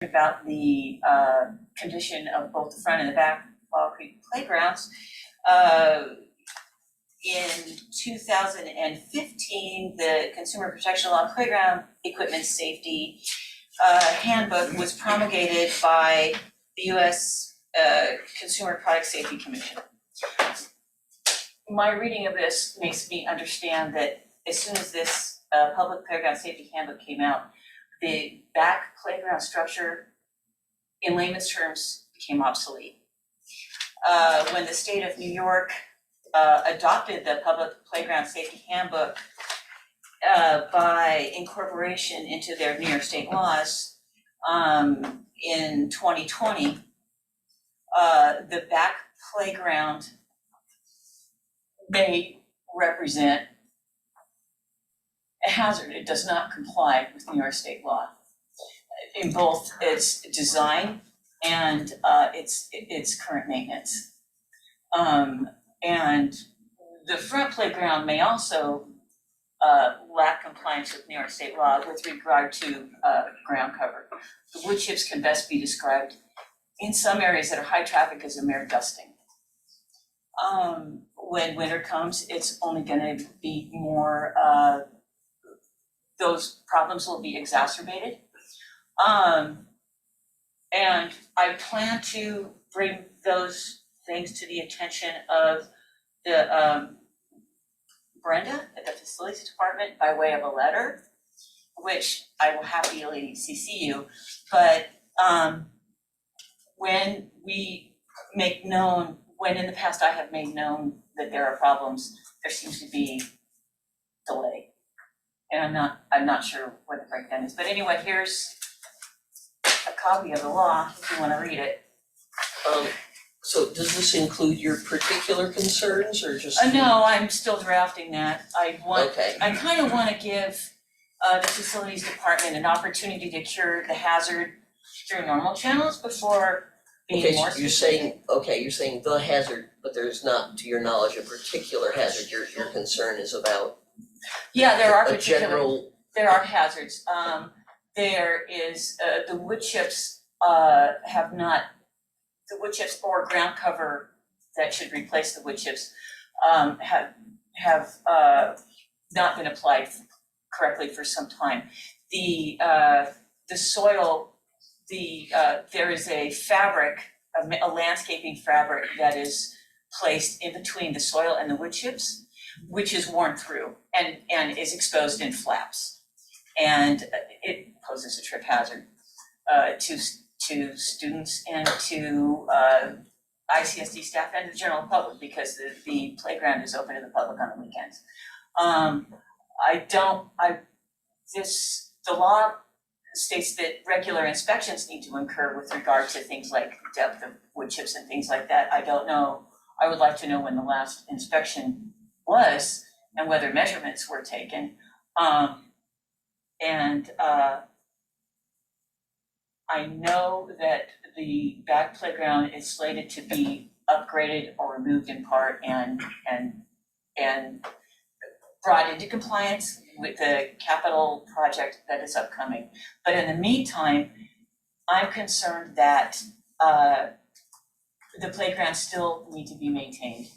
about the condition of both the front and the back Ball Creek playgrounds. In 2015, the Consumer Protection Law Playground Equipment Safety Handbook was promulgated by the U.S. Consumer Product Safety Commission. My reading of this makes me understand that as soon as this Public Playground Safety Handbook came out, the back playground structure, in layman's terms, became obsolete. When the state of New York adopted the Public Playground Safety Handbook by incorporation into their New York state laws in 2020, the back playground may represent a hazard. It does not comply with New York state law in both its design and its current maintenance. And the front playground may also lack compliance with New York state law with regard to ground cover. The wood chips can best be described in some areas that are high traffic as a mere dusting. When winter comes, it's only gonna be more, those problems will be exacerbated. And I plan to bring those things to the attention of the Brenda at the facilities department by way of a letter, which I will happily CC you. But when we make known, when in the past I have made known that there are problems, there seems to be delay. And I'm not sure what the breakdown is. But anyway, here's a copy of the law if you want to read it. So does this include your particular concerns or just? No, I'm still drafting that. Okay. I kind of want to give the facilities department an opportunity to cure the hazard through normal channels before being more specific. You're saying the hazard, but there's not, to your knowledge, a particular hazard. Your concern is about. Yeah, there are a particular. General. There are hazards. There is the wood chips have not. The wood chips or ground cover that should replace the wood chips have not been applied correctly for some time. The soil, there is a fabric, a landscaping fabric that is placed in between the soil and the wood chips, which is worn through and is exposed in flaps, and it poses a trip hazard to students and to ICSD staff and the general public because the playground is open to the public on the weekends. The law states that regular inspections need to occur with regard to things like depth of wood chips and things like that. I don't know, I would like to know when the last inspection was and whether measurements were taken. I know that the back playground is slated to be upgraded or removed in part and brought into compliance with the capital project that is upcoming. But in the meantime, I'm concerned that the playgrounds still need to be maintained,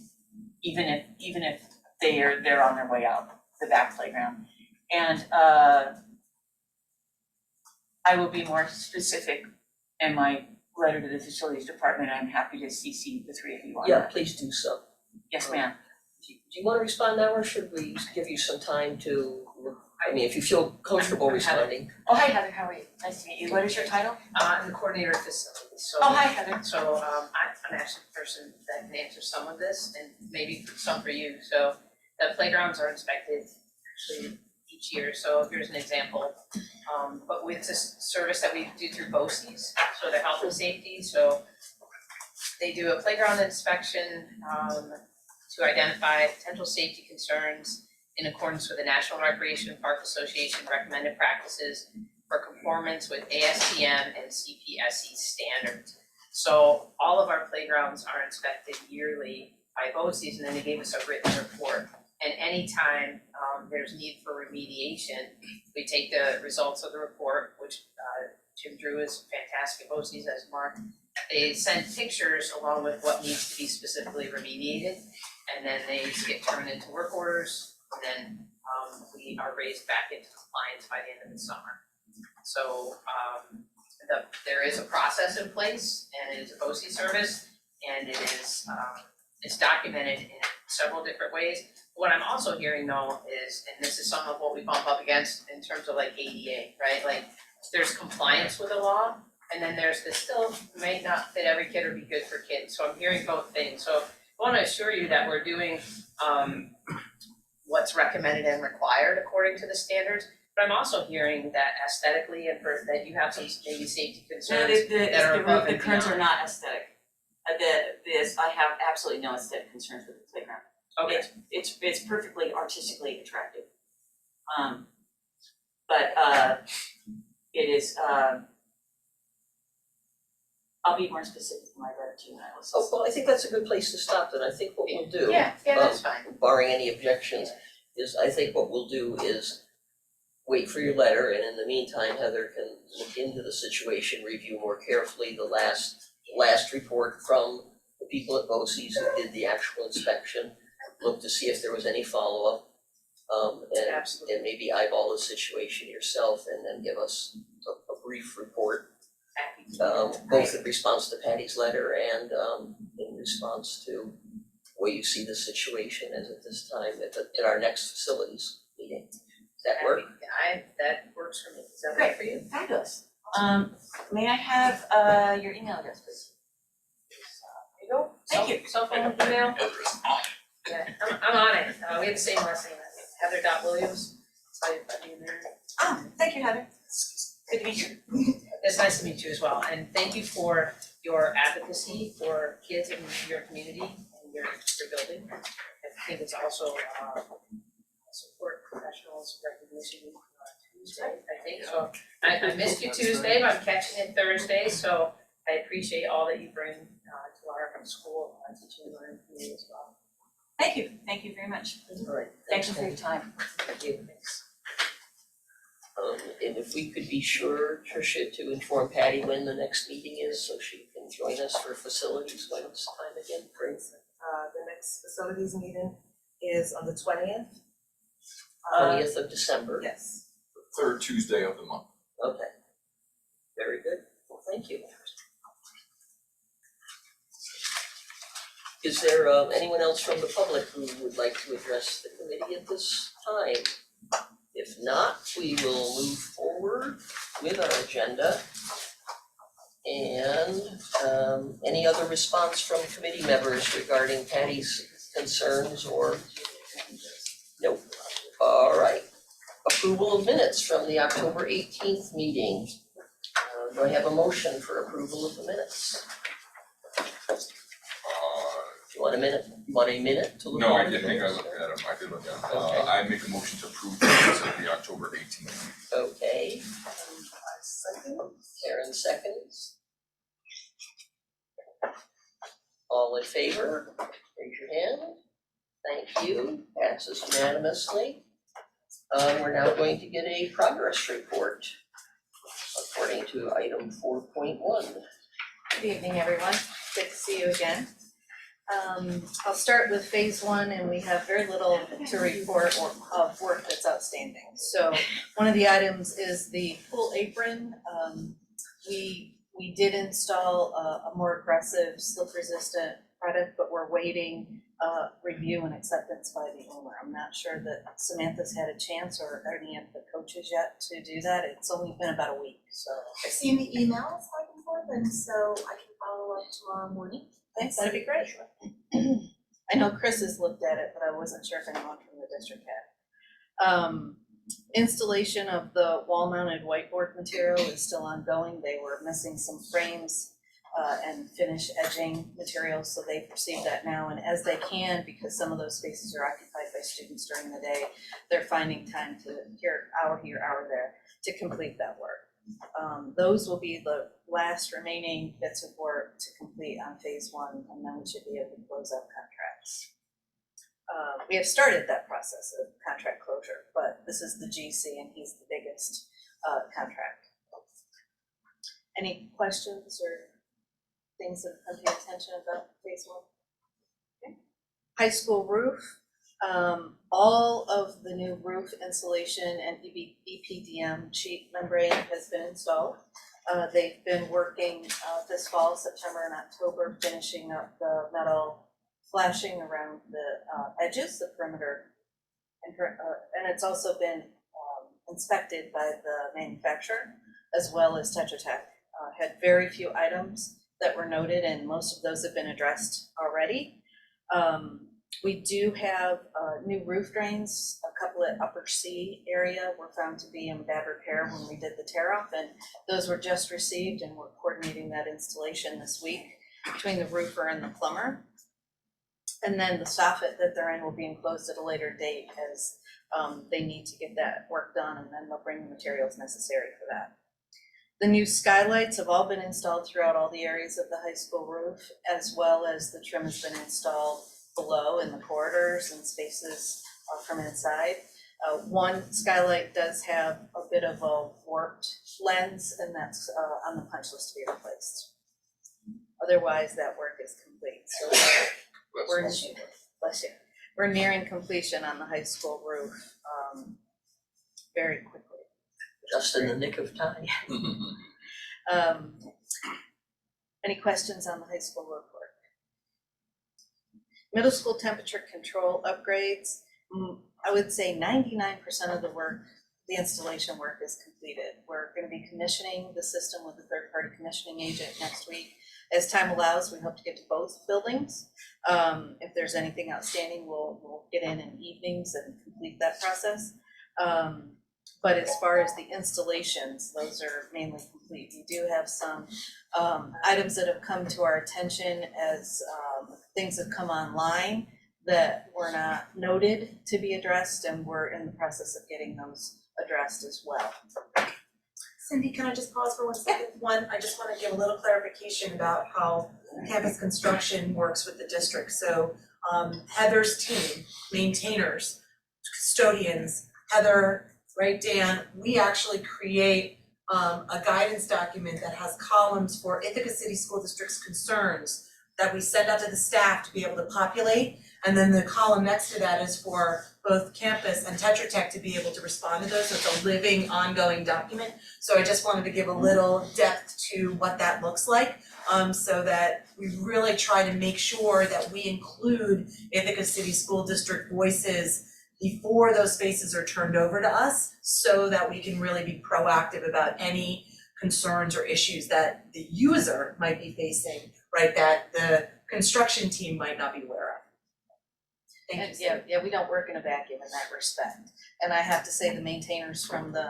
even if they're on their way out, the back playground. And I will be more specific in my letter to the facilities department. I'm happy to CC the three of you on that. Yeah, please do so. Yes, ma'am. Do you want to respond now, or should we give you some time to, I mean, if you feel comfortable responding. Oh, hi Heather, how are you? Nice to meet you. What is your title? I'm the coordinator of facilities, so. Oh, hi Heather. So I'm actually the person that can answer some of this and maybe some for you. So the playgrounds are inspected actually each year, so here's an example. But with this service that we do through BOCES, so their health and safety, so they do a playground inspection to identify potential safety concerns in accordance with the National Recreation Park Association recommended practices for conformance with ASTM and CPSC standards. So all of our playgrounds are inspected yearly by BOCES, and then they gave us a written report. And anytime there's need for remediation, we take the results of the report, which Jim Drew is fantastic at BOCES, as Mark. They send pictures along with what needs to be specifically remediated, and then they get turned into work orders, and then we are raised back into compliance by the end of the summer. So there is a process in place, and it is a BOCES service, and it is it's documented in several different ways. What I'm also hearing though is, and this is some of what we bump up against in terms of like ADA, right? Like there's compliance with the law, and then there's this still may not fit every kid or be good for kids. So I'm hearing both things. So I want to assure you that we're doing what's recommended and required according to the standards. But I'm also hearing that aesthetically and that you have some maybe safety concerns that are above and the currents are beyond. not aesthetic. I have absolutely no aesthetic concerns with the playground. Okay. It's perfectly artistically attractive. But it is, I'll be more specific in my letter to you, and I will. Oh, well, I think that's a good place to stop then. I think what we'll do, Yeah, that's fine. barring any objections, is I think what we'll do is wait for your letter, and in the meantime, Heather can look into the situation, review more carefully the last report from the people at BOCES who did the actual inspection, look to see if there was any follow-up, Absolutely. and maybe eyeball the situation yourself and then give us a brief report, Happy to. both in response to Patty's letter and in response to the way you see the situation as at this time at our next facilities meeting. Does that work? That works for me. Does that work for you? Fabulous. May I have your email address, please? There you go. Thank you. Cell phone, email. Yeah, I'm on it. We have the same last name, I think. Heather.Williams. So I'll be in there. Oh, thank you, Heather. Good to meet you. It's nice to meet you as well, and thank you for your advocacy for kids in your community and your building. I think it's also support professionals recognition Tuesday, I think, so I missed you Tuesday, but I'm catching it Thursday, so I appreciate all that you bring to our school, teaching and learning community as well. Thank you very much. All right. Thank you for your time. Thank you. And if we could be sure, Tricia, to inform Patty when the next meeting is, so she can join us for facilities, when it's time again, please. The next facilities meeting is on the 20th. 20th of December. Yes. Third Tuesday of the month. Okay. Very good. Well, thank you. Is there anyone else from the public who would like to address the committee at this time? If not, we will move forward with our agenda. And any other response from committee members regarding Patty's concerns or? Nope. All right. Approval of minutes from the October 18th meeting. Do I have a motion for approval of the minutes? Do you want a minute? You want a minute to look No, I at didn't think I those? looked at them, I did look at them. Okay. I make a motion to approve the minutes of the October 18th. Okay. Karen seconds. All in favor, raise your hand. Thank you, passes unanimously. We're now going to get a progress report according to item 4.1. Good evening, everyone. Good to see you again. I'll start with phase one, and we have very little to report of work that's outstanding. So one of the items is the pool apron. We did install a more aggressive slip-resistant product, but we're waiting review and acceptance by the owner. I'm not sure that Samantha's had a chance or any of the coaches yet to do that. It's only been about a week, so. I've seen the emails back and forth, and so I can follow up tomorrow morning. Thanks, that'd be great. I know Chris has looked at it, but I wasn't sure if anyone from the district had. Installation of the wall-mounted whiteboard material is still ongoing. They were missing some frames and finish edging materials, so they've received that now. And as they can, because some of those spaces are occupied by students during the day, they're finding time to hour here, hour there, to complete that work. Those will be the last remaining bits of work to complete on phase one, and then we should be able to close out contracts. We have started that process of contract closure, but this is the GC and he's the biggest contract. Any questions or things that come to your attention about phase one? Okay. High school roof, all of the new roof insulation and EPDM sheet membrane has been installed. They've been working this fall, September and October, finishing up the metal flashing around the edges, the perimeter, and it's also been inspected by the manufacturer as well as Tetra Tech. Had very few items that were noted, and most of those have been addressed already. We do have new roof drains. A couple at Upper C area were found to be in bad repair when we did the tear off, and those were just received, and we're coordinating that installation this week between the roofer and the plumber. And then the soffit that they're in will be enclosed at a later date as they need to get that work done, and then they'll bring the materials necessary for that. The new skylights have all been installed throughout all the areas of the high school roof, as well as the trim has been installed below in the corridors and spaces from inside. One skylight does have a bit of a warped lens, and that's on the punch list to be replaced. Otherwise, that work is complete. So we're nearing completion on the high school roof very quickly. Just in the nick of time. Any questions on the high school roof work? Middle school temperature control upgrades. I would say 99% of the work, the installation work is completed. We're going to be commissioning the system with a third-party commissioning agent next week. As time allows, we hope to get to both buildings. If there's anything outstanding, we'll get in evenings and complete that process. But as far as the installations, those are mainly complete. We do have some items that have come to our attention as things have come online that were not noted to be addressed, and we're in the process of getting those addressed as well. Cindy, can I just pause for 1 second? One, I just want to give a little clarification about how campus construction works with the district. So Heather's team, maintainers, custodians, Heather, right, Dan, we actually create a guidance document that has columns for Ithaca City School District's concerns that we send out to the staff to be able to populate. And then the column next to that is for both campus and Tetra Tech to be able to respond to those. So it's a living, ongoing document. So I just wanted to give a little depth to what that looks like, so that we really try to make sure that we include Ithaca City School District voices before those spaces are turned over to us, so that we can really be proactive about any concerns or issues that the user might be facing, right, that the construction team might not be aware of. Thank you. Yeah, we don't work in a vacuum in that respect. And I have to say the maintainers from the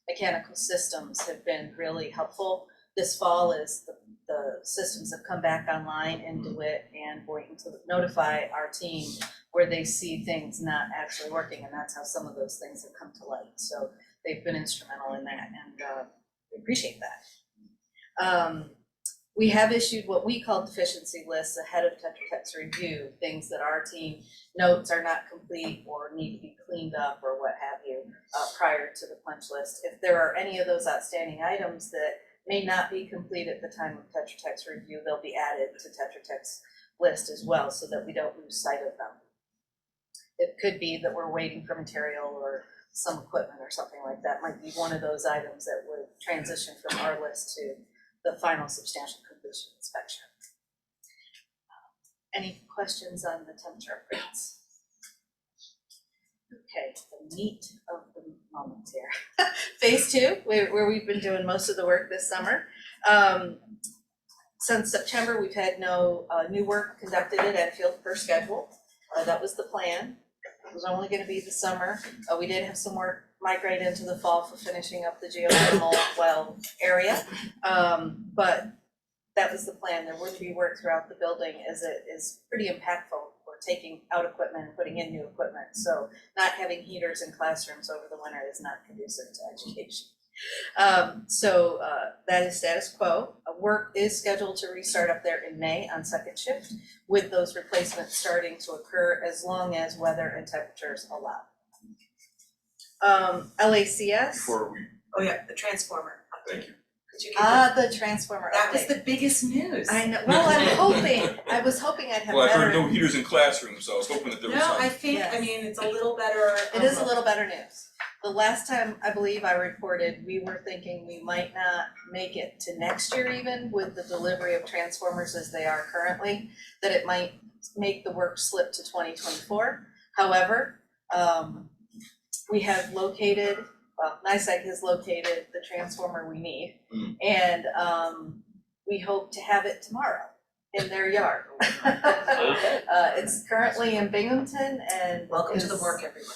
mechanical systems have been really helpful this fall as the systems have come back online in DeWitt and Boynton to notify our team where they see things not actually working, and that's how some of those things have come to light. So they've been instrumental in that, and we appreciate that. We have issued what we call deficiency lists ahead of Tetra Tech's review, things that our team notes are not complete or need to be cleaned up or what have you prior to the punch list. If there are any of those outstanding items that may not be complete at the time of Tetra Tech's review, they'll be added to Tetra Tech's list as well, so that we don't lose sight of them. It could be that we're waiting for material or some equipment or something like that. Might be one of those items that would transition from our list to the final substantial completion inspection. Any questions on the temperature upgrades? Okay, the meat of the moment here. Phase 2, where we've been doing most of the work this summer. Since September, we've had no new work conducted at Enfield per schedule. That was the plan. It was only going to be the summer. We did have some work migrate into the fall for finishing up the geothermal well area, but that was the plan. There would be work throughout the building, as it is pretty impactful. We're taking out equipment and putting in new equipment, so not having heaters in classrooms over the winter is not conducive to education. That is status quo. Work is scheduled to restart up there in May on second shift, with those replacements starting to occur as long as weather and temperatures allow. LACS. Before we, Oh yeah, the transformer. thank you. Did you get The transformer that was update. the biggest news. I know, well, I was hoping I'd have Well, I better. heard no heaters in classrooms, so I was hoping that there was No, some. I think, I Yes. mean, it's a little better. It is a little better news. The last time I believe I reported, we were thinking we might not make it to next year even with the delivery of transformers as they are currently, that it might make the work slip to 2024. However, we have located, NICEAG has located the transformer we need. And we hope to have it tomorrow in their yard. Okay. It's currently in Binghamton and Welcome to the is- work, everyone.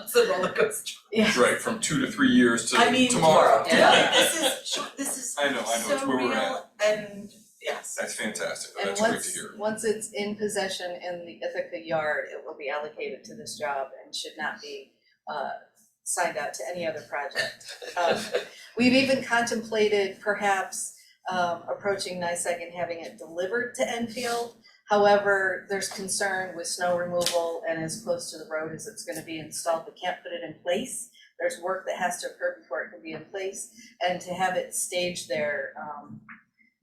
It's a roller coaster. Yeah. Right, from 2 to 3 years to I mean, tomorrow. Yeah. This is I know, it's so where we're real and yes. That's fantastic, And that's great to hear. once it's in possession in the Ithaca yard, it will be allocated to this job and should not be signed out to any other project. We've even contemplated perhaps approaching NICEAG and having it delivered to Enfield. However, there's concern with snow removal and as close to the road as it's gonna be installed, we can't put it in place. There's work that has to occur before it can be in place, and to have it staged there,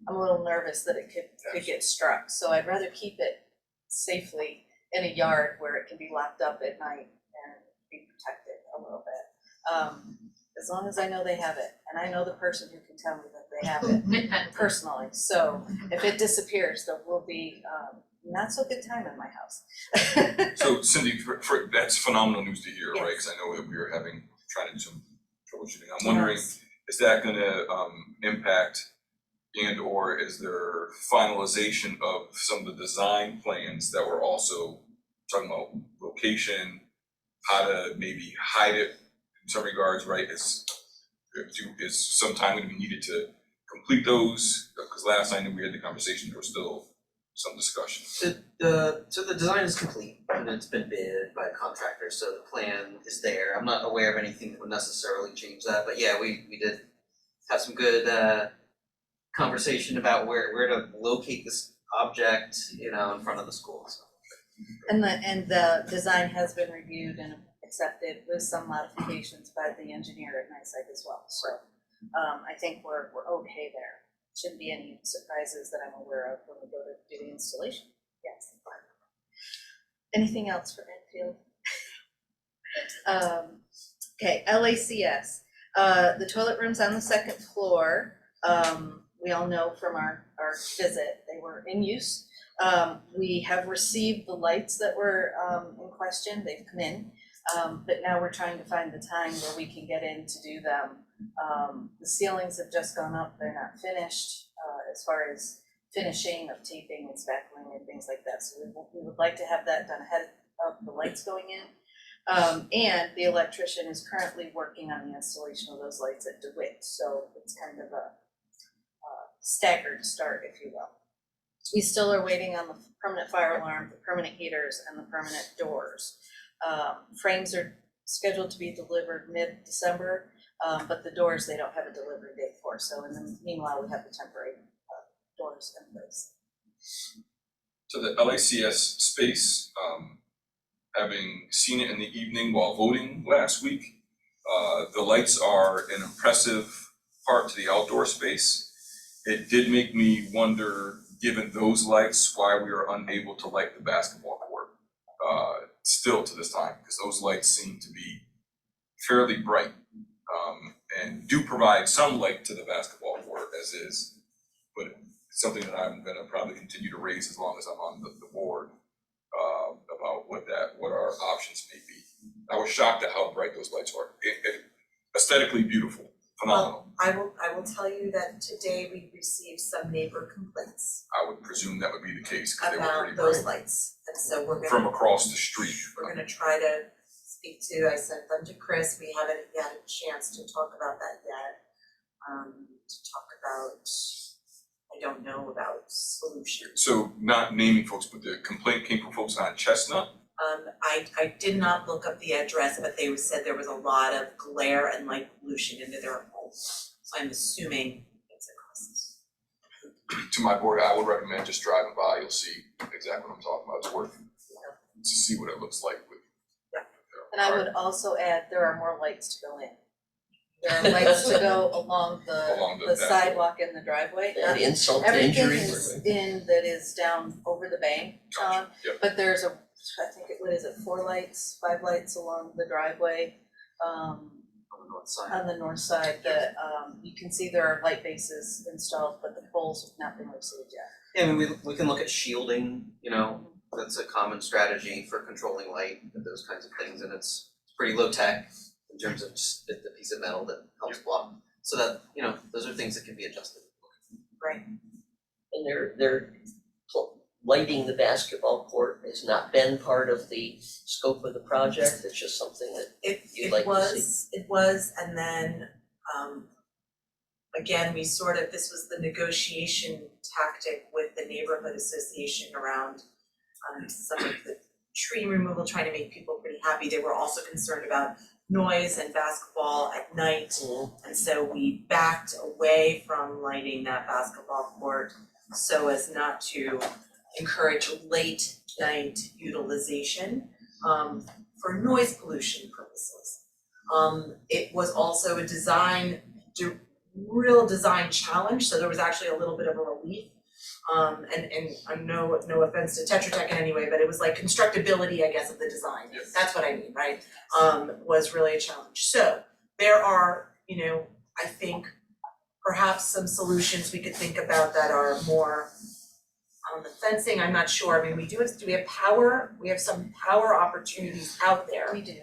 I'm a little nervous that it could get struck, so I'd rather keep it safely in a yard where it can be locked up at night and be protected a little bit. As long as I know they have it, and I know the person who can tell me that they have it personally, so if it disappears, there will be not so good time in my house. So Cindy, that's phenomenal news to hear, right? Yes. Because I know that we are trying to do some troubleshooting. I'm wondering, is that gonna impact and or is there finalization of some of the design plans that were also talking about location, how to maybe hide it in some regards, right? Is some time gonna be needed to complete those? Because last I knew we had the conversation, there was still some discussion. So the design is complete and it's been bid by a contractor, so the plan is there. I'm not aware of anything that would necessarily change that, but yeah, we did have some good conversation about where to locate this object, you know, in front of the school, so. And the design has been reviewed and accepted with some modifications by the engineer at NICEAG as well, so I think we're okay there. Shouldn't be any surprises that I'm aware of when we go to do the installation. Yes. Anything else for Enfield? Okay, LACS. The toilet room's on the second floor. We all know from our visit, they were in use. We have received the lights that were in question, they've come in. But now we're trying to find the time where we can get in to do them. The ceilings have just gone up, they're not finished, as far as finishing of taping and spackling and things like that. So we would like to have that done ahead of the lights going in. And the electrician is currently working on the installation of those lights at DeWitt, so it's kind of a staggered start, if you will. We still are waiting on the permanent fire alarm, the permanent heaters, and the permanent doors. Frames are scheduled to be delivered mid-December, but the doors, they don't have a delivery date for, so in the meanwhile, we have the temporary doors in place. So the LACS space, having seen it in the evening while voting last week, the lights are an impressive part to the outdoor space. It did make me wonder, given those lights, why we are unable to light the basketball court still to this time, because those lights seem to be fairly bright and do provide some light to the basketball court as is, but it's something that I'm gonna probably continue to raise as long as I'm on the board about what our options may be. I was shocked at how bright those lights are. Aesthetically beautiful, phenomenal. Well, I will tell you that today we received some neighbor complaints I would presume that would be the case, because they were pretty about those bright lights. And so we're from gonna, across the street. we're gonna try to speak to, I sent them to Chris, we haven't had a chance to talk about that yet. To talk about, I don't know about solutions. So not naming folks, but the complaint came from folks on Chestnut. I did not look up the address, but they said there was a lot of glare and light pollution into their homes. So I'm assuming it's a cause. To my board, I would recommend just driving by, you'll see exactly what I'm talking about, it's worth to see what it looks like with. And I would also add, there are more lights to go in. There are lights to go along Along the the sidewalk and the driveway. And insult to Everything injury. is in that is down over the bank, Gotcha, yep. but there's I think what is it, 5 lights along the driveway, On the north side. on the north side that, you can see there are light bases installed, but the poles have not been received yet. Yeah, I mean, we can look at shielding, you know, that's a common strategy for controlling light and those kinds of things, and it's pretty low tech in terms of just the piece of metal that helps block. So that, you know, those are things that can be adjusted. And they're lighting the basketball court has not been part of the scope of the project, it's just something that you'd like to see. It was, and then, again, this was the negotiation tactic with the neighborhood association around, some of the tree removal, trying to make people pretty happy. They were also concerned about noise and basketball at night. And so we backed away from lighting that basketball court so as not to encourage late night utilization for noise pollution purposes. It was also a real design challenge, so there was actually a little bit of a relief. And no offense to Tetra Tech in any way, but it was like constructability, I guess, of the design. Yes. That's what I mean, right? Was really a challenge. So there are, you know, I think perhaps some solutions we could think about that are more on the fencing. I'm not sure. I mean, do we have power? We have some power opportunities out there. We do.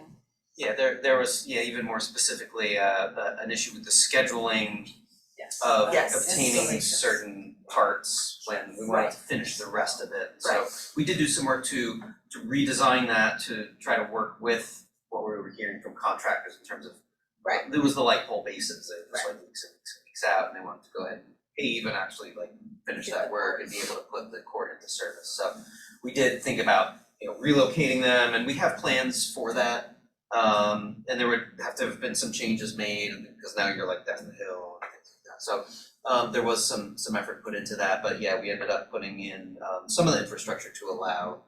Yeah, there was, even more specifically, an issue with the scheduling Yes. of Yes. obtaining Installations. certain parts when we wanted to finish the rest of it. So we did do some work to redesign that, to try to work with what we were hearing from contractors in terms of, there was the light pole bases, it was like weeks and weeks and weeks out, and they wanted to go ahead and pave and actually like finish that work and be able to put the court into service. So we did think about, relocating them, and we have plans for that. And there would have to have been some changes made, because now you're like down the hill and things like that. So there was some effort put into that, but yeah, we ended up putting in some of the infrastructure to allow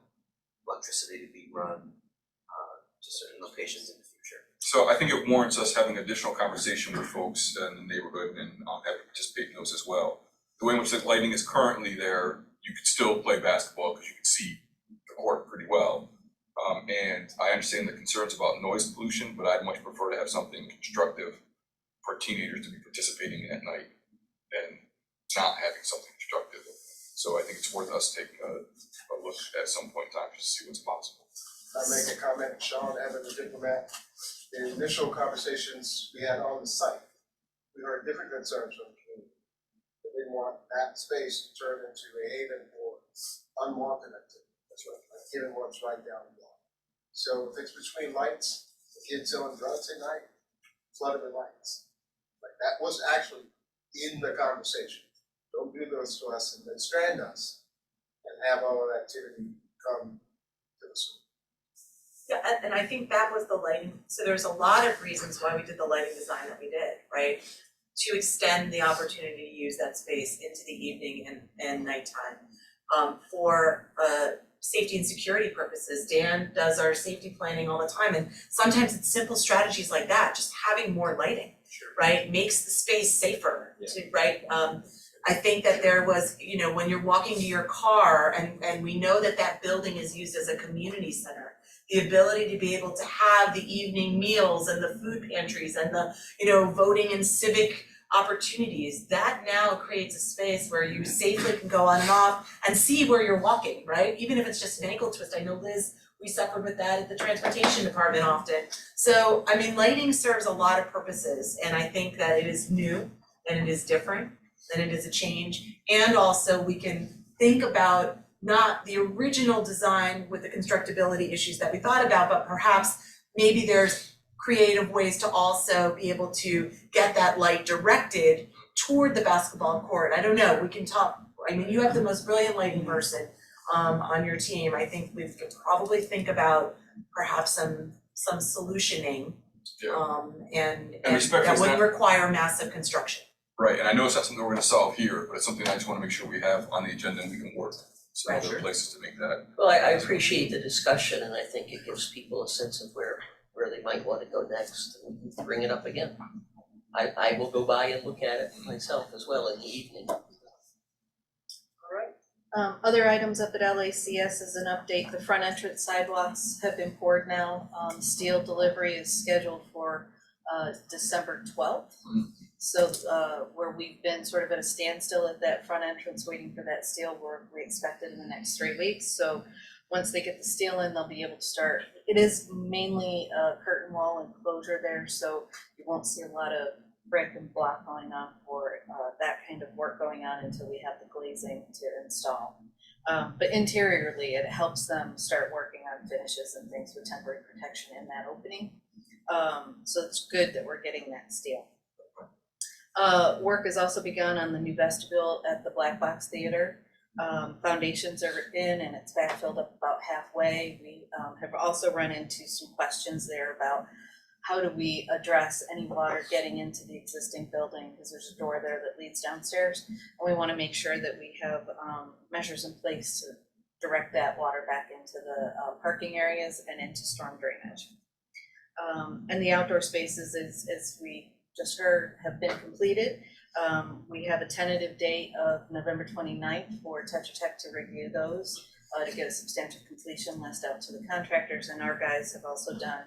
electricity to be run to certain locations in the future. So I think it warrants us having additional conversation with folks in the neighborhood, and I'll have to participate in those as well. The way in which the lighting is currently there, you could still play basketball because you can see the court pretty well. And I understand the concerns about noise pollution, but I'd much prefer to have something constructive for teenagers to be participating in at night than not having something constructive. So I think it's worth us taking a look at some point in time to see what's possible. I make a comment, Sean Evans, the diplomat. The initial conversations we had on the site, we heard different concerns from the community. They didn't want that space to turn into a haven for unwanted activity. That's right, like given what's right down the block. So if it's between lights, the kids selling drugs at night, flood with lights. Like that was actually in the conversation. Don't do those to us and then strand us and have all of that activity come to the school. Yeah, and I think that was the lighting, so there's a lot of reasons why we did the lighting design that we did, right? To extend the opportunity to use that space into the evening and nighttime. For safety and security purposes, Dan does our safety planning all the time, and sometimes it's simple strategies like that, just having more lighting, right? Makes the space safer, right? I think that there was, when you're walking to your car and we know that building is used as a community center, the ability to be able to have the evening meals and the food pantries and the, voting and civic opportunities, that now creates a space where you safely can go on and off and see where you're walking, right? Even if it's just an ankle twist. I know Liz, we suffered with that at the transportation department often. So, lighting serves a lot of purposes, and I think that it is new and it is different and it is a change. And also we can think about not the original design with the constructability issues that we thought about, but perhaps maybe there's creative ways to also be able to get that light directed toward the basketball court. I don't know, we can talk, you have the most brilliant lighting person on your team. I think we could probably think about perhaps some solutioning. And respect that is wouldn't not- require massive construction. Right, and I know it's not something we're gonna solve here, but it's something I just wanna make sure we have on the agenda and we can work. So Right, there sure. are places to make that. Well, I appreciate the discussion, and I think it gives people a sense of where they might wanna go next, and we can bring it up again. I will go by and look at it myself as well in the evening. Other items up at LACS is an update, the front entrance sidewalks have been poured now. Steel delivery is scheduled for December 12th. So where we've been sort of at a standstill at that front entrance waiting for that steel work, we expect it in the next 3 weeks. So once they get the steel in, they'll be able to start. It is mainly a curtain wall enclosure there, so you won't see a lot of brick and block going on for that kind of work going on until we have the glazing to install. But interiorly, it helps them start working on finishes and things with temporary protection in that opening. So it's good that we're getting that steel. Work has also begun on the new vestibule at the Black Box Theater. Foundations are in and it's backfilled up about halfway. We have also run into some questions there about how do we address any water getting into the existing building, because there's a door there that leads downstairs. And we want to make sure that we have measures in place to direct that water back into the parking areas and into storm drainage. And the outdoor spaces, as we just heard, have been completed. We have a tentative date of November 29th for Tetra Tech to review those to get a substantial completion list out to the contractors, and our guys have also done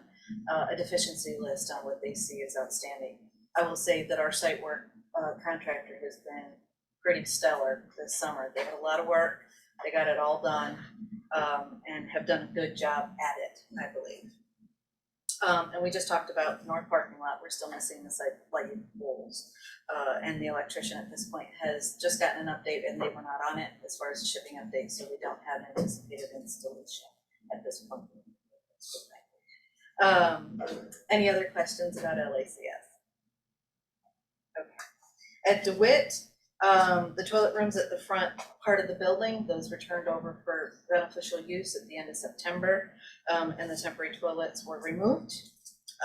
a deficiency list on what they see as outstanding. I will say that our site work contractor has been pretty stellar this summer. They had a lot of work, they got it all done, and have done a good job at it, I believe. And we just talked about the north parking lot. We're still missing the site lighting poles. And the electrician at this point has just gotten an update and they were not on it as far as the shipping update, so we don't have anticipated installation at this point. Any other questions about LACS? Okay. At DeWitt, the toilet rooms at the front part of the building, those were turned over for beneficial use at the end of September, and the temporary toilets were removed.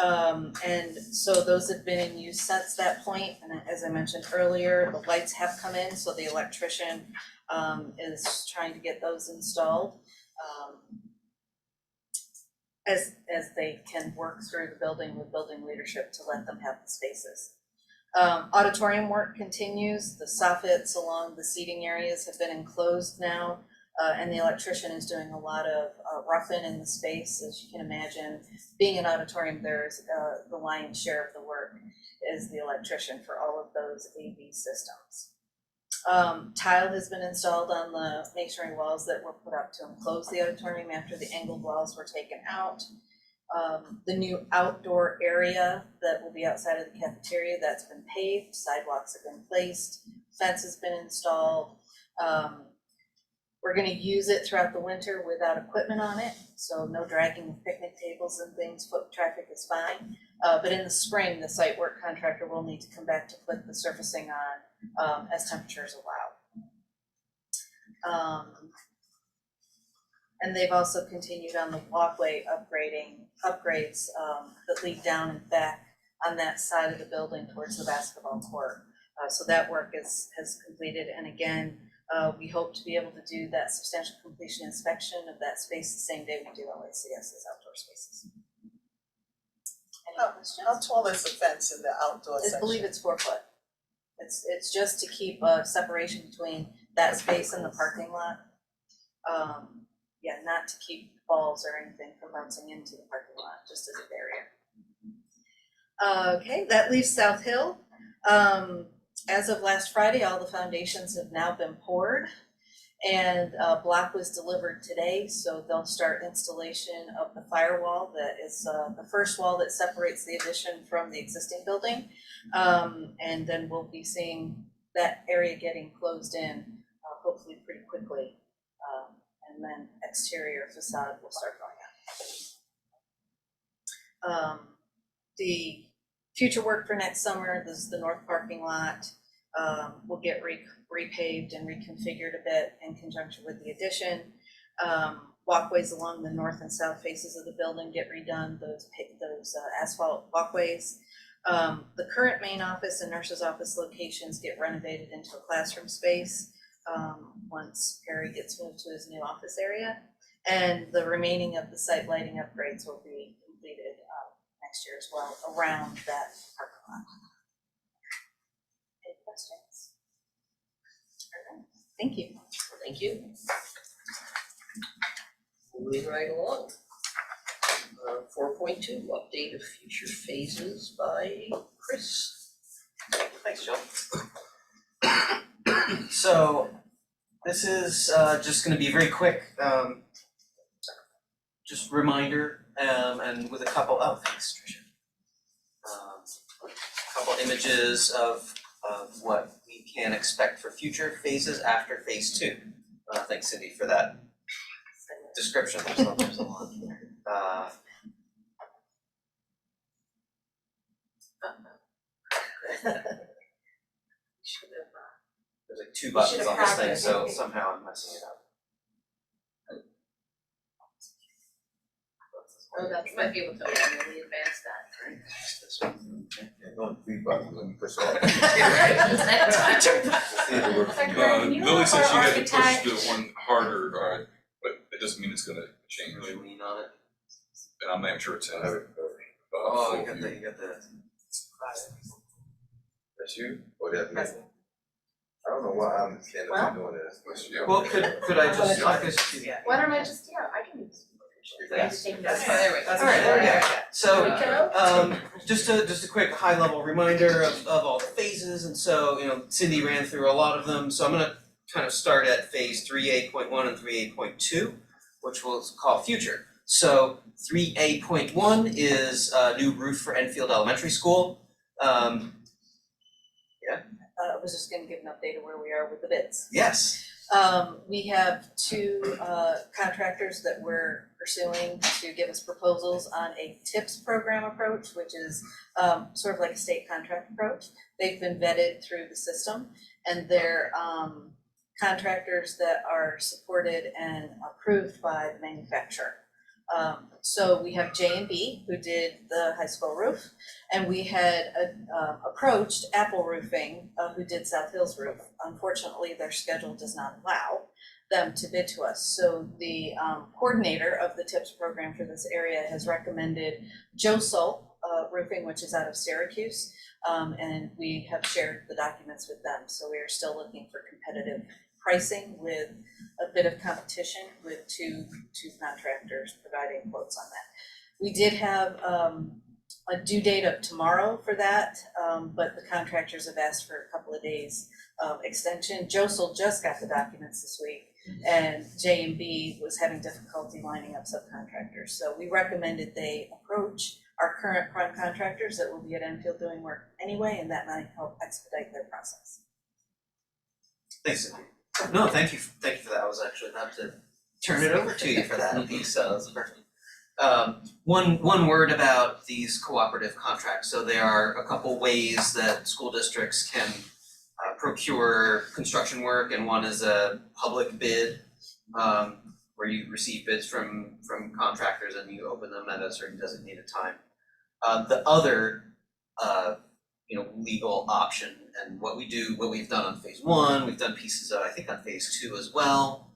And so those have been in use since that point, and as I mentioned earlier, the lights have come in, so the electrician is trying to get those installed as they can work through the building with building leadership to let them have the spaces. Auditorium work continues. The soffits along the seating areas have been enclosed now, and the electrician is doing a lot of roughing in the space. As you can imagine, being an auditorium, there's the lion's share of the work is the electrician for all of those AV systems. Tile has been installed on the masonry walls that were put up to enclose the auditorium after the angled walls were taken out. The new outdoor area that will be outside of the cafeteria, that's been paved, sidewalks have been placed, fence has been installed. We're gonna use it throughout the winter without equipment on it, so no dragging of picnic tables and things, foot traffic is fine. But in the spring, the site work contractor will need to come back to put the surfacing on as temperatures allow. And they've also continued on the walkway upgrades that lead down and back on that side of the building towards the basketball court. So that work has completed, and again, we hope to be able to do that substantial completion inspection of that space the same day we do LACS's outdoor spaces. Any questions? How tall is the fence in the outdoor section? I believe it's 4 foot. It's just to keep a separation between that space and the parking lot. Yeah, not to keep balls or anything from bouncing into the parking lot, just as a barrier. Okay, that leaves South Hill. As of last Friday, all the foundations have now been poured, and block was delivered today, so they'll start installation of the firewall that is the first wall that separates the addition from the existing building, and then we'll be seeing that area getting closed in hopefully pretty quickly, and then exterior facade will start going up. The future work for next summer, this is the north parking lot, will get repaved and reconfigured a bit in conjunction with the addition. Walkways along the north and south faces of the building get redone, those asphalt walkways. The current main office and nurse's office locations get renovated into a classroom space once Perry gets moved to his new office area. And the remaining of the site lighting upgrades will be completed next year as well around that parking lot. questions? All right, thank you. Thank you. Moving right along. 4.2, update of future phases by Chris. Thanks, Joe. So, this is just gonna be very quick, just reminder, and with a couple, oh, thanks, Tricia. Couple images of what we can expect for future phases after phase 2. Thanks, Cindy, for that description, there's a lot there. There's like 2 buttons should've on this hacked thing, it. so somehow I'm messing it up. Oh, that, you might be able to manually advance that, right? Don't three buttons, let me push off. Lily said she had to push the one harder, but it doesn't mean it's gonna change, Really lean on it. and I'm not even sure it's in. I have it. Oh, full you got view. the. That's you, or that me? I don't know why I'm standing Well- up doing this. Yeah. Well, could I just talk us through? Why don't I just, I can use. Yes. That's fine, there we go. Alright, there we go. So, go. just a quick high level reminder of all the phases, and so, Cindy ran through a lot of them, so I'm gonna kind of start at phase 3A.1 and 3A.2, which we'll call future. So 3A.1 is a new roof for Enfield Elementary School. I was just gonna give an update of where we are with the bids. Yes. We have 2 contractors that we're pursuing to give us proposals on a TIPS program approach, which is sort of like a state contract approach. They've been vetted through the system, and they're contractors that are supported and approved by the manufacturer. So we have J&B, who did the high school roof, and we had approached Apple Roofing, who did South Hills roof. Unfortunately, their schedule does not allow them to bid to us. So the coordinator of the TIPS program for this area has recommended Josol Roofing, which is out of Syracuse, and we have shared the documents with them. So we are still looking for competitive pricing with a bit of competition with two contractors providing quotes on that. We did have a due date of tomorrow for that, but the contractors have asked for a couple of days extension. Josel just got the documents this week, and J&B was having difficulty lining up subcontractors. So we recommended they approach our current prime contractors that will be at Enfield doing work anyway, and that might help expedite their process. Thanks, Cindy. No, thank you for that. I was actually about to turn it over to you for that piece, so that's perfect. One word about these cooperative contracts. So there are a couple ways that school districts can procure construction work, and one is a public bid, where you receive bids from contractors and you open them at a certain designated time. The other legal option, and what we've done on phase 1, we've done pieces of, I think, on phase 2 as well,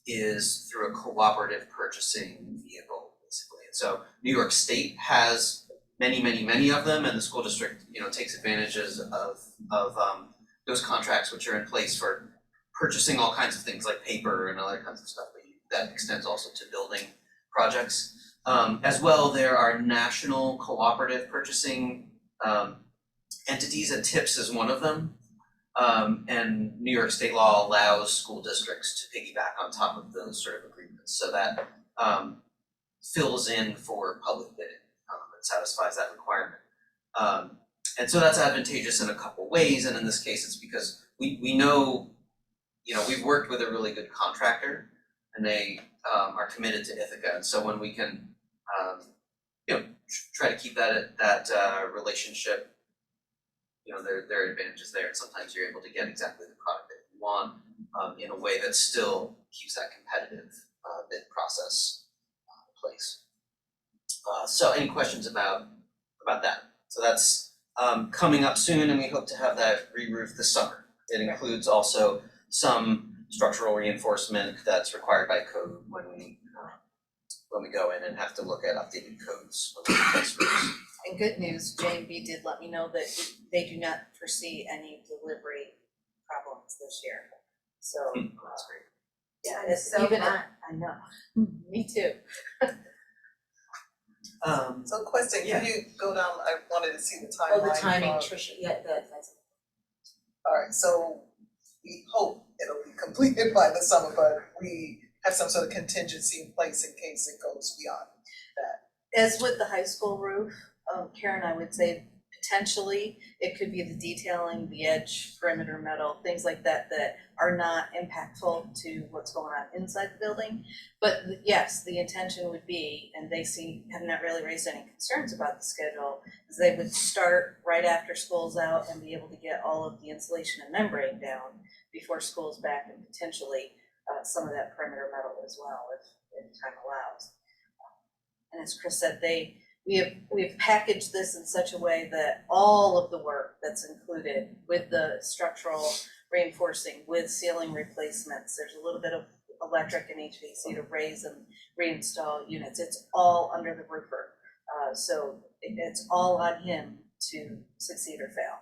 is through a cooperative purchasing vehicle, basically. And so New York State has many of them, and the school district, takes advantages of those contracts, which are in place for purchasing all kinds of things like paper and other kinds of stuff, but that extends also to building projects. As well, there are national cooperative purchasing entities, and TIPS is one of them. And New York state law allows school districts to piggyback on top of those sort of agreements, so that fills in for public bidding and satisfies that requirement. And so that's advantageous in a couple ways, and in this case, it's because we know, we've worked with a really good contractor, and they are committed to Ithaca, and so when we can, try to keep that relationship, there are advantages there, and sometimes you're able to get exactly the product that you want in a way that still keeps that competitive bid process in place. So any questions about that? So that's coming up soon, and we hope to have that re-roofed this summer. It includes also some structural reinforcement that's required by code when we go in and have to look at updated codes when we replace roofs. And good news, J&B did let me know that they do not foresee any delivery problems this year. So, That's great. yeah, It's so even if, fun. I know, me too. So question, Yeah. can you go down, I wanted to see the timeline. Oh, the timing, for- Tricia, yeah, that's. Alright, so we hope it'll be completed by the summer, but we have some sort of contingency in place in case it goes beyond. As with the high school roof, Karen, I would say potentially it could be the detailing, the edge, perimeter metal, things like that that are not impactful to what's going on inside the building. But yes, the intention would be, and they have not really raised any concerns about the schedule, is they would start right after school's out and be able to get all of the insulation and membrane down before school's back, and potentially some of that perimeter metal as well, if time allows. And as Chris said, we have packaged this in such a way that all of the work that's included with the structural reinforcing, with ceiling replacements, there's a little bit of electric and HVAC to raise and reinstall units, it's all under the roofer. So it's all on him to succeed or fail.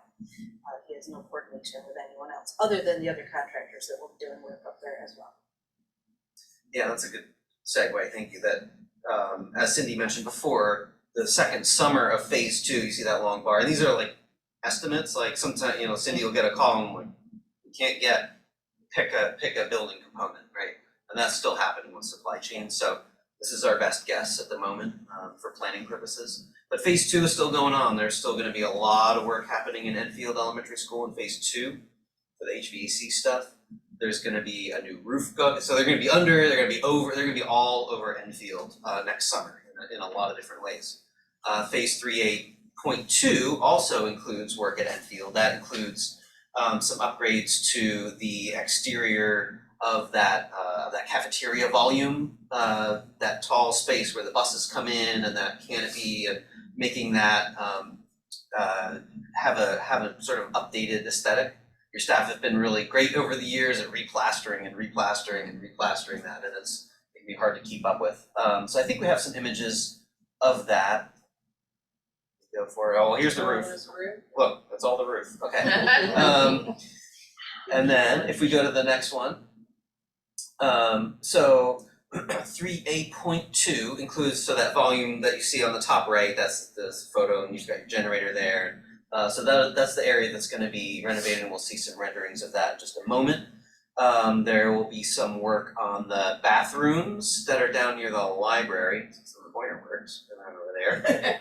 He has no coordination with anyone else, other than the other contractors that will be doing work up there as well. Yeah, that's a good segue, thank you, that, as Cindy mentioned before, the second summer of phase 2, you see that long bar, and these are like estimates, like sometimes, you know, Cindy will get a call and like, we can't pick a building component, right? And that's still happening with supply chain, so this is our best guess at the moment, for planning purposes. But phase 2 is still going on, there's still gonna be a lot of work happening in Enfield Elementary School in phase 2 for the HVAC stuff. There's gonna be a new roof so they're gonna be under, they're gonna be over, they're gonna be all over Enfield next summer in a lot of different ways. Phase 3A.2 also includes work at Enfield. That includes some upgrades to the exterior of that cafeteria volume, that tall space where the buses come in, and that canopy, and making that have a sort of updated aesthetic. Your staff have been really great over the years at replastering that, and it can be hard to keep up with. So I think we have some images of that. Go for it. Oh, here's the roof. Look, that's all the roof. Okay. And then if we go to the next one, so 3A.2 includes, so that volume that you see on the top right, that's this photo, and you've got your generator there. So that's the area that's going to be renovated, and we'll see some renderings of that in just a moment. There will be some work on the bathrooms that are down near the library, since the boiler works, and over there.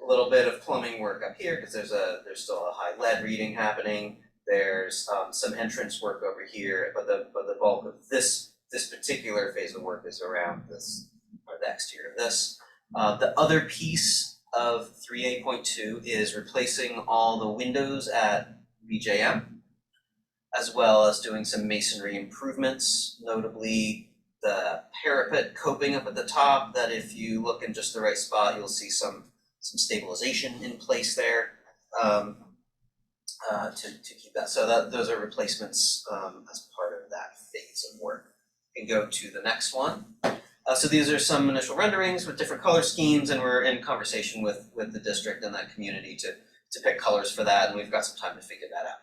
A little bit of plumbing work up here, because there's still a high lead reading happening. There's some entrance work over here, but the bulk of this particular phase of work is around this, or the exterior of this. The other piece of 3A.2 is replacing all the windows at BJM, as well as doing some masonry improvements, notably the parapet coping up at the top, that if you look in just the right spot, you'll see some stabilization in place there, to keep that. So those are replacements as part of that phase of work. We can go to the next one. So these are some initial renderings with different color schemes, and we're in conversation with the district and that community to pick colors for that, and we've got some time to figure that out.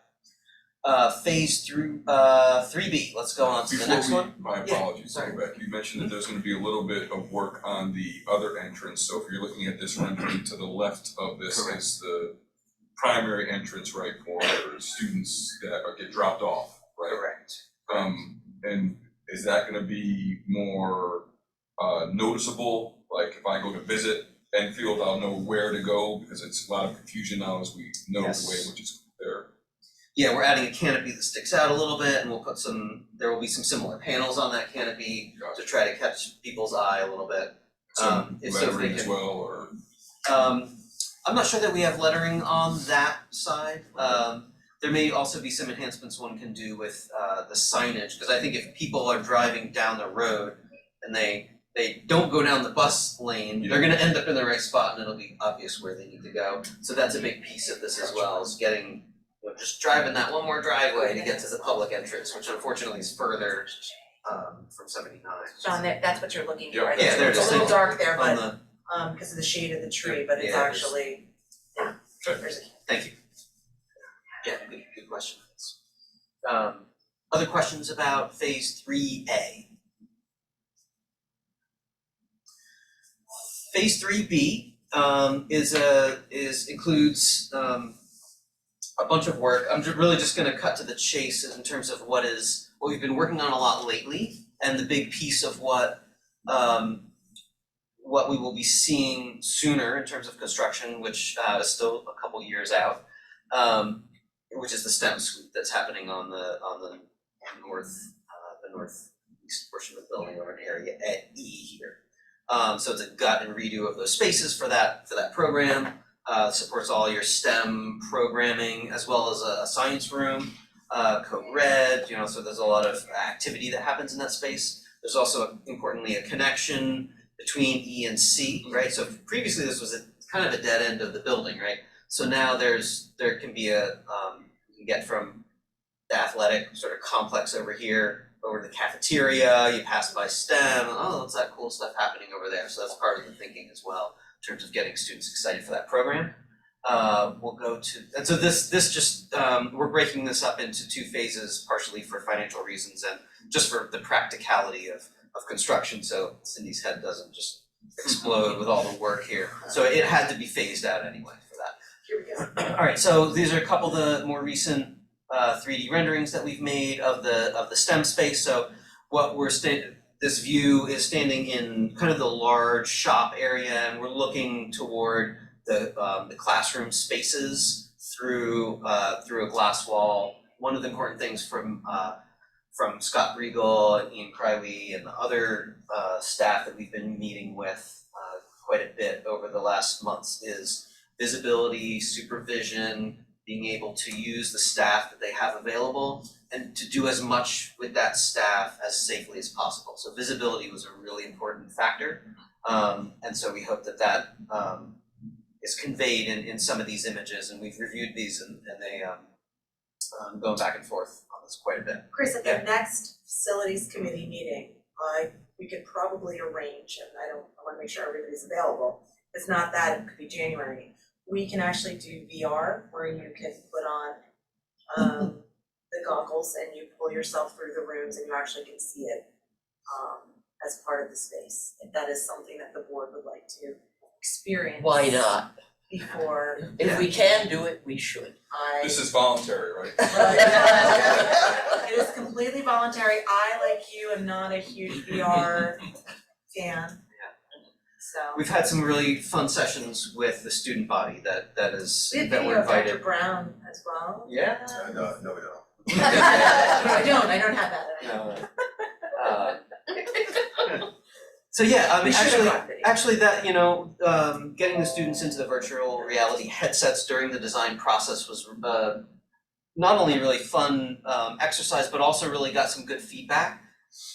Phase 3B, let's go on to the next one. My apologies, sorry. Rebecca, you mentioned that there's gonna be a little bit of work on the other entrance, so if you're looking at this rendering to the left of this Correct. is the primary entrance, right, for students that get dropped off, right? Correct. And is that gonna be more noticeable? Like if I go to visit Enfield, I'll know where to go, because it's a lot of confusion now as we know the way in which it's there. Yeah, we're adding a canopy that sticks out a little bit, and there will be some similar panels on that canopy to try to catch people's eye a little bit. Some if so, if they lettering as can- well, or? I'm not sure that we have lettering on that side. There may also be some enhancements one can do with the signage, because I think if people are driving down the road and they don't go down the bus lane, they're gonna end up in the right spot, and it'll be obvious where they need to go. So that's a big piece of this as well, is getting, just driving that one more driveway to get to the public entrance, which unfortunately is further from 79. John, that's what you're looking for, Yeah. right? Yeah, there it It's is. a little dark there, On but because of the shade of the tree, but it's Yeah, there's- actually, yeah, there's a Thank you. Yeah, good question. Other questions about phase 3A? Phase 3B includes a bunch of work. I'm really just gonna cut to the chase in terms of what we've been working on a lot lately, and the big piece of what we will be seeing sooner in terms of construction, which is still a couple years out, which is the STEM suite that's happening on the northeast portion of the building, or an area at E here. So it's a gut and redo of those spaces for that program. Supports all your STEM programming, as well as a science room, code red, so there's a lot of activity that happens in that space. There's also, importantly, a connection between E and C, right? So previously this was kind of a dead end of the building, right? So now there can be you can get from the athletic sort of complex over here, over to the cafeteria, you pass by STEM, oh, that's that cool stuff happening over there. So that's part of the thinking as well, in terms of getting students excited for that program. We'll go to, and so this just, we're breaking this up into 2 phases, partially for financial reasons and just for the practicality of construction, so Cindy's head doesn't just explode with all the work here. So it had to be phased out anyway for that. here we go. All right, so these are a couple of the more recent 3D renderings that we've made of the STEM space. So what this view is standing in kind of the large shop area, and we're looking toward the classroom spaces through a glass wall. One of the important things from Scott Riegel and Ian Crywey and the other staff that we've been meeting with quite a bit over the last months is visibility, supervision, being able to use the staff that they have available and to do as much with that staff as safely as possible. So visibility was a really important factor. And so we hope that is conveyed in some of these images, and we've reviewed these and they going back and forth on this quite a bit. Chris, at the next facilities committee meeting, we could probably arrange, and I wanna make sure everybody's available. It's not that, it could be January. We can actually do VR, where you can put on the goggles and you pull yourself through the rooms and you actually can see it as part of the space. If that is something that the board would like to experience. Why not? Before If we can do it, we should. This is voluntary, right? It is completely voluntary. I, like you, am not a huge VR fan. So. We've had some really fun sessions with the student body that We have we're video of Dr. invited. Brown as well. Yeah. No, we don't. I don't have that. No. So yeah, I We mean, should have actually, got video. actually that, getting the students into the virtual reality headsets during the design process was not only a really fun exercise, but also really got some good feedback.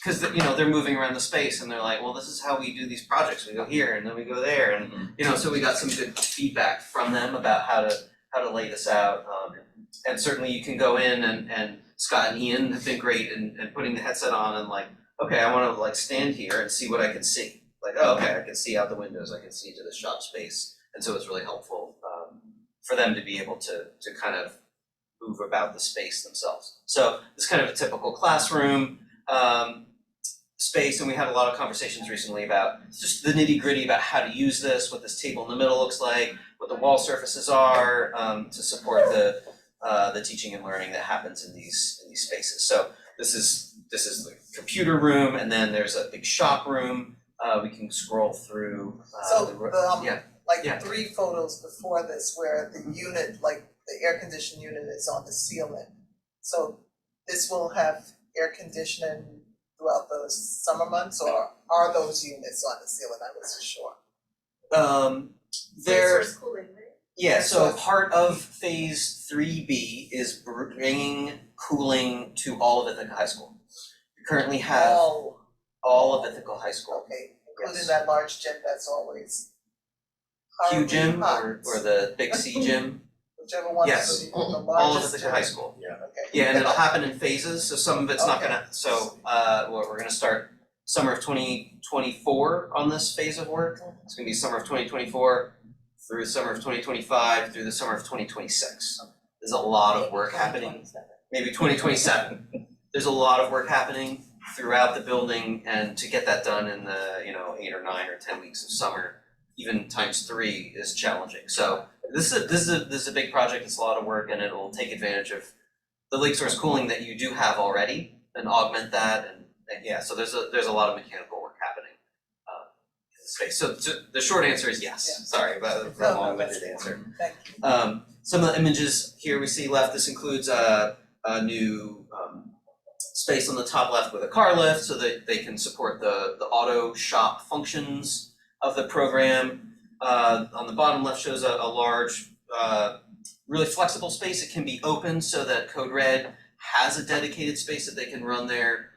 Because they're moving around the space and they're like, well, this is how we do these projects. We go here and then we go there, and so we got some good feedback from them about how to lay this out. And certainly you can go in and Scott and Ian have been great in putting the headset on and like, okay, I want to stand here and see what I can see. Like, oh, okay, I can see out the windows, I can see into the shop space, and so it's really helpful for them to be able to kind of move about the space themselves. So it's kind of a typical classroom space, and we had a lot of conversations recently about just the nitty-gritty about how to use this, what this table in the middle looks like, what the wall surfaces are to support the teaching and learning that happens in these spaces. So this is the computer room, and then there's a big shop room. We can scroll through. Like 3 photos before this where the unit, like the air conditioned unit is on the ceiling. So this will have air conditioning throughout the summer months, or are those units on the ceiling? I wasn't sure. They're Source cooling, right? Yeah, so part of phase 3B is bringing cooling to all of Ithaca High School. We currently have all of Ithaca High School. Okay, including Yes. that large gym that's always Q horribly gym hot. or the big C gym, Whichever one Yes. is the all of largest Ithaca gym. High School. Okay. Yeah, and it'll happen in phases, so some of it's not Okay. gonna, so we're gonna start summer of 2024 on this phase of work. it's gonna be summer of 2024 through the summer of 2025 through the summer of 2026. There's a lot of work happening, maybe 2027. There's a lot of work happening throughout the building, and to get that done in the 8 or 9 or 10 weeks of summer, even times 3 is challenging. So this is a big project. It's a lot of work, and it will take advantage of the lake source cooling that you do have already and augment that, and yeah. So there's a lot of mechanical work happening in the space. So the short answer is yes. Yeah. Sorry about the long-winded answer. Thank you. Some of the images here we see left. This includes a new space on the top left with a car lift, so that they can support the auto shop functions of the program. On the bottom left shows a large, really flexible space. It can be open so that Code Red has a dedicated space that they can run their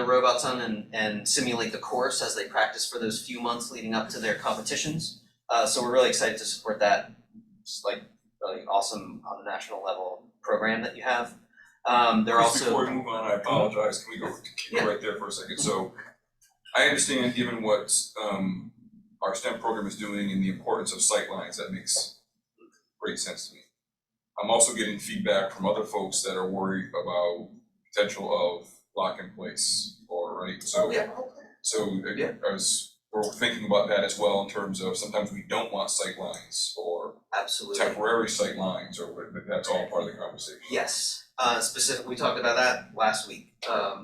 robots on and simulate the course as they practice for those few months leading up to their competitions. So we're really excited to support that. It's like really awesome on a national level program that you have. They're Just also before we move on, I apologize, can we keep it right there for a second? So I understand given what our STEM program is doing and the importance of sightlines, that makes great sense to me. I'm also getting feedback from other folks that are worried about potential of lock in place or right, so as we're thinking about that as well in terms of sometimes we don't want sightlines or absolutely temporary sightlines or what, but that's all part of the conversation. yes. We talked about that last week.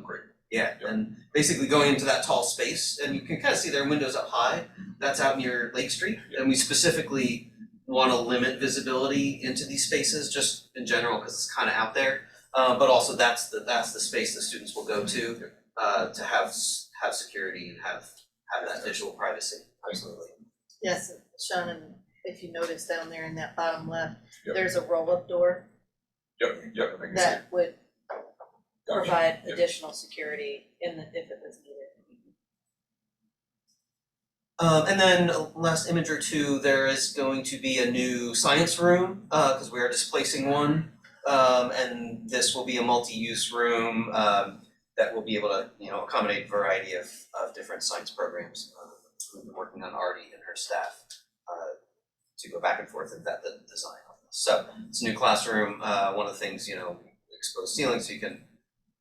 Great. Yeah, Yep. and basically going into that tall space, and you can kind of see their windows up high. That's out near Lake Street, and we specifically want to limit visibility into these spaces just in general because it's kind of out there. But also that's the space that students will go to have security and have that visual privacy. Absolutely. Yes, Sean, and if you notice down there in that bottom left, Yep. there's a roll-up door Yep, I can see it. that would Gotcha. provide Yep. additional security if it was needed. And then last image or two, there is going to be a new science room because we are displacing one, and this will be a multi-use room that will be able to accommodate a variety of different science programs. We've been working on Artie and her staff to go back and forth and vet the design on this. So it's a new classroom. One of the things, exposed ceiling so you can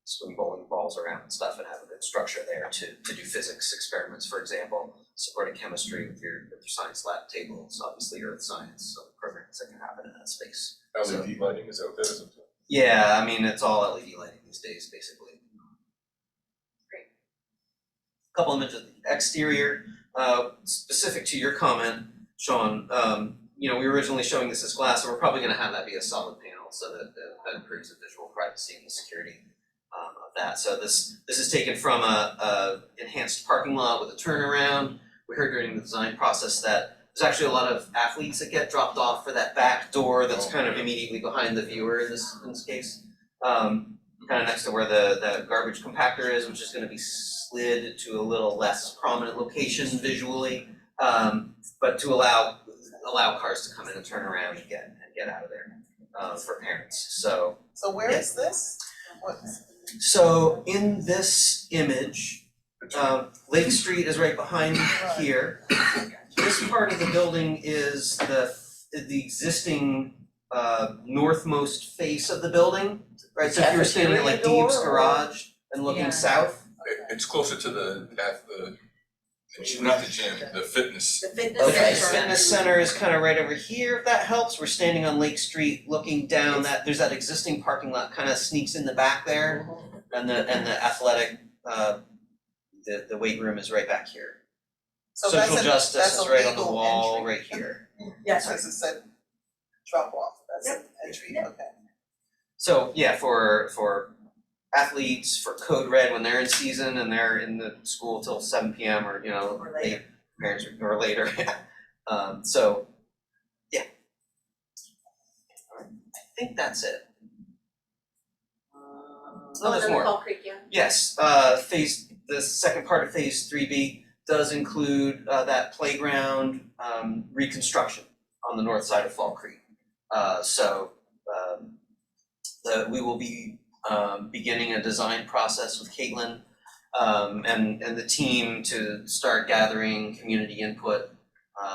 swing bowling balls around and stuff and have a good structure there to do physics experiments, for example, supporting chemistry with your science lab tables, obviously earth science, so programs that can happen in that space. LED lighting is out there, isn't it? Yeah, I mean, it's all LED lighting these days, basically. Great. Couple images of the exterior, specific to your comment, Sean, we were originally showing this as glass, so we're probably gonna have that be a solid panel so that improves the visual privacy and the security of that. So this is taken from a enhanced parking lot with a turnaround. We heard during the design process that there's actually a lot of athletes that get dropped off for that back door that's kind of immediately behind the viewer in this case. Kind of next to where the garbage compactor is, which is gonna be slid to a little less prominent location visually, but to allow cars to come in and turn around and get out of there for parents. So Where is this? So in this image, Lake Street is right behind here. This part of the building is the existing northmost face of the building, right? So if you were standing at like Cafeteria Deeb's door, or- garage and looking Yeah. south, It's closer to not the gym, the fitness. The fitness okay, center. fitness center is kind of right over here, if that helps. We're standing on Lake Street looking down there's that existing parking lot kind of sneaks in the back there. And the athletic, the weight room is right back here. So Social that's justice that's is a right on the legal wall, entry. right here. Yes, as it said, drop off, that's an entry, okay. So yeah, for athletes, for Code Red when they're in season and they're in the school till 7 p.m. or Or later. parents or later. So yeah. Alright, I think that's it. No, there's more. Fall Creek, yeah. Yes, the second part of phase 3B does include that playground reconstruction on the north side of Fall Creek. We will be beginning a design process with Caitlin and the team to start gathering community input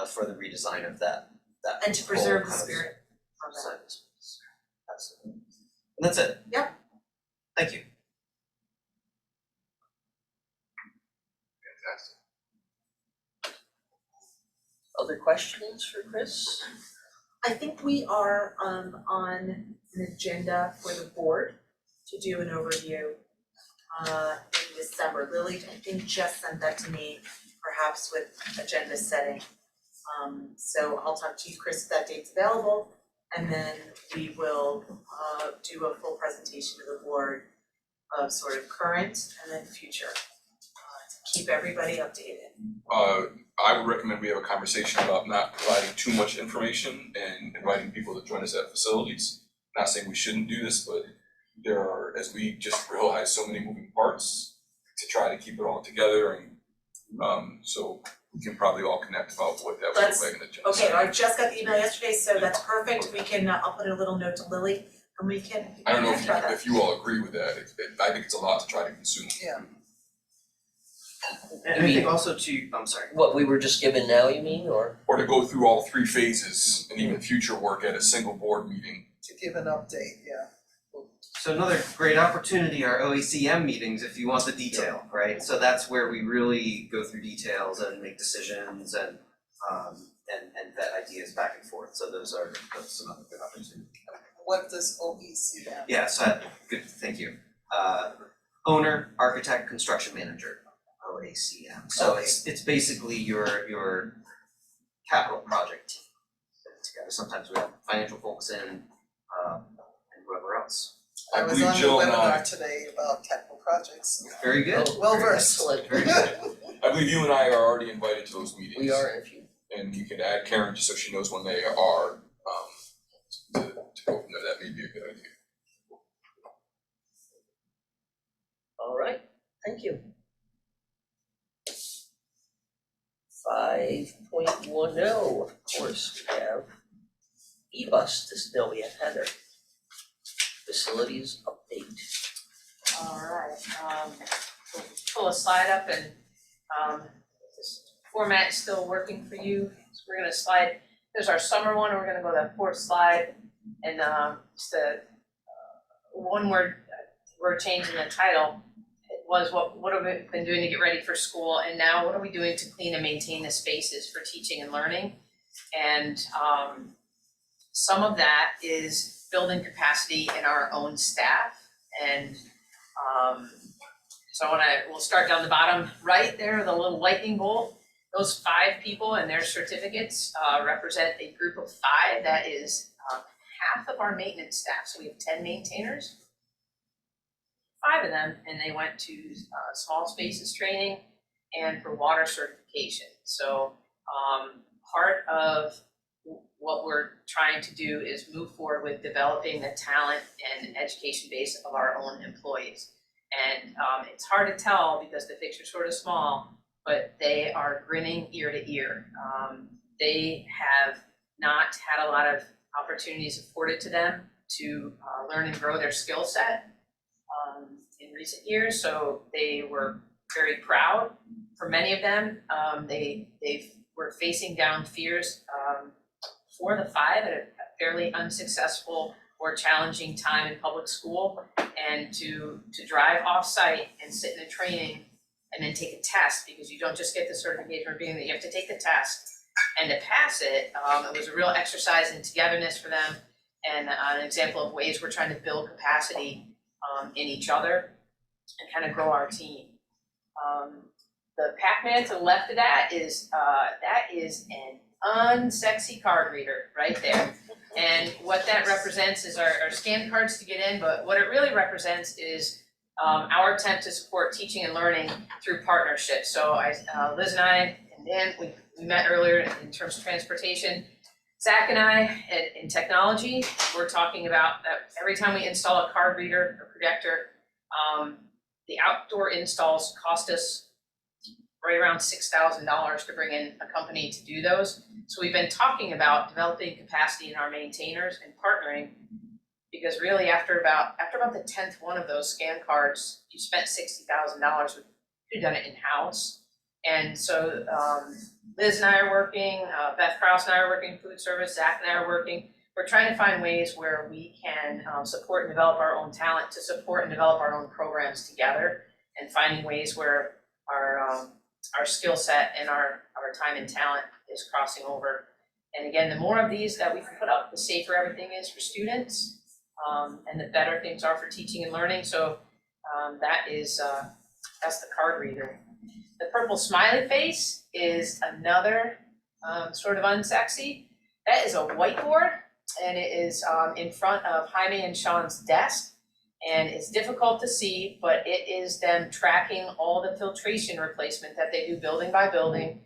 for the redesign of that And to preserve the whole kind of spirit of that. site. Absolutely. And that's it. Yep. Thank you. Fantastic. Other questions for Chris? I think we are on an agenda for the board to do an overview in December. Lily, I think just sent that to me, perhaps with agenda setting. So I'll talk to you, Chris, if that date's available, and then we will do a full presentation to the board of sort of current and then future to keep everybody updated. I would recommend we have a conversation about not providing too much information and inviting people to join us at facilities. Not saying we shouldn't do this, but there are, as we just realized, so many moving parts to try to keep it all together, and so we can probably all connect about what that would look like in the agenda. Okay, I just got the email yesterday, so that's perfect. We can, I'll put a little note to Lily and we can I don't know talk about that. if you all agree with that. I think it's a lot to try to consume. And I think also I'm sorry. What we were just given now, you mean, or? Or to go through all 3 phases and even future work at a single board meeting. To give an update, yeah. So another great opportunity are OACM meetings if you want the detail, right? So that's where we really go through details and make decisions and vet ideas back and forth. So that's another good opportunity. What does OEC have? Yeah, so good, thank you. Owner, architect, construction manager, OACM. So Okay. it's basically your capital project team put together. Sometimes we have financial folks in and whoever else. I was believe on the Jill and I- webinar today about capital projects. Very good. Well versed. Excellent. Very good. I believe you and I are already invited to those meetings. We are, and if you, And you can add Karen just so she knows when they are, to go from there. That may be a good idea. all right, thank you. 5.10, of course, we have E-Bus, no, we have Heather. Facilities update. Alright, we'll pull a slide up and, this format is still working for you. So we're gonna slide, there's our summer one, we're gonna go to that 4th slide. And, just one word change in the title. It was what have we been doing to get ready for school, and now what are we doing to clean and maintain the spaces for teaching and learning? And, some of that is building capacity in our own staff, and so we'll start down the bottom right there, the little lightning bolt. Those 5 people and their certificates represent a group of 5 that is half of our maintenance staff. So we have 10 maintainers, 5 of them, and they went to small spaces training and for water certification. So part of what we're trying to do is move forward with developing the talent and education base of our own employees. And it's hard to tell because the picture's sort of small, but they are grinning ear to ear. They have not had a lot of opportunities afforded to them to learn and grow their skill set in recent years, so they were very proud. For many of them, they were facing down fears 4 to 5 at a fairly unsuccessful or challenging time in public school, and to drive off-site and sit in a training and then take a test, because you don't just get the certification for being there, you have to take the test. And to pass it, it was a real exercise in togetherness for them, and an example of ways we're trying to build capacity in each other and kind of grow our team. The Pac-Man to the left of that is an unsexy card reader right there. And what that represents is our scan cards to get in, but what it really represents is our attempt to support teaching and learning through partnerships. So Liz and I and Dan, we met earlier in terms of transportation. Zach and I, in technology, we're talking about that every time we install a card reader or projector, the outdoor installs cost us right around $6,000 to bring in a company to do those. So we've been talking about developing capacity in our maintainers and partnering, because really after about the 10th one of those scan cards, you spent $60,000, we could have done it in-house. And so Liz and I are working, Beth Kraus and I are working food service, Zach and I are working. We're trying to find ways where we can support and develop our own talent to support and develop our own programs together, and finding ways where our skill set and our time and talent is crossing over. And again, the more of these that we can put up, the safer everything is for students, and the better things are for teaching and learning. So that's the card reader. The purple smiley face is another sort of unsexy. That is a whiteboard, and it is in front of Jaime and Sean's desk. And it's difficult to see, but it is them tracking all the filtration replacement that they do building by building.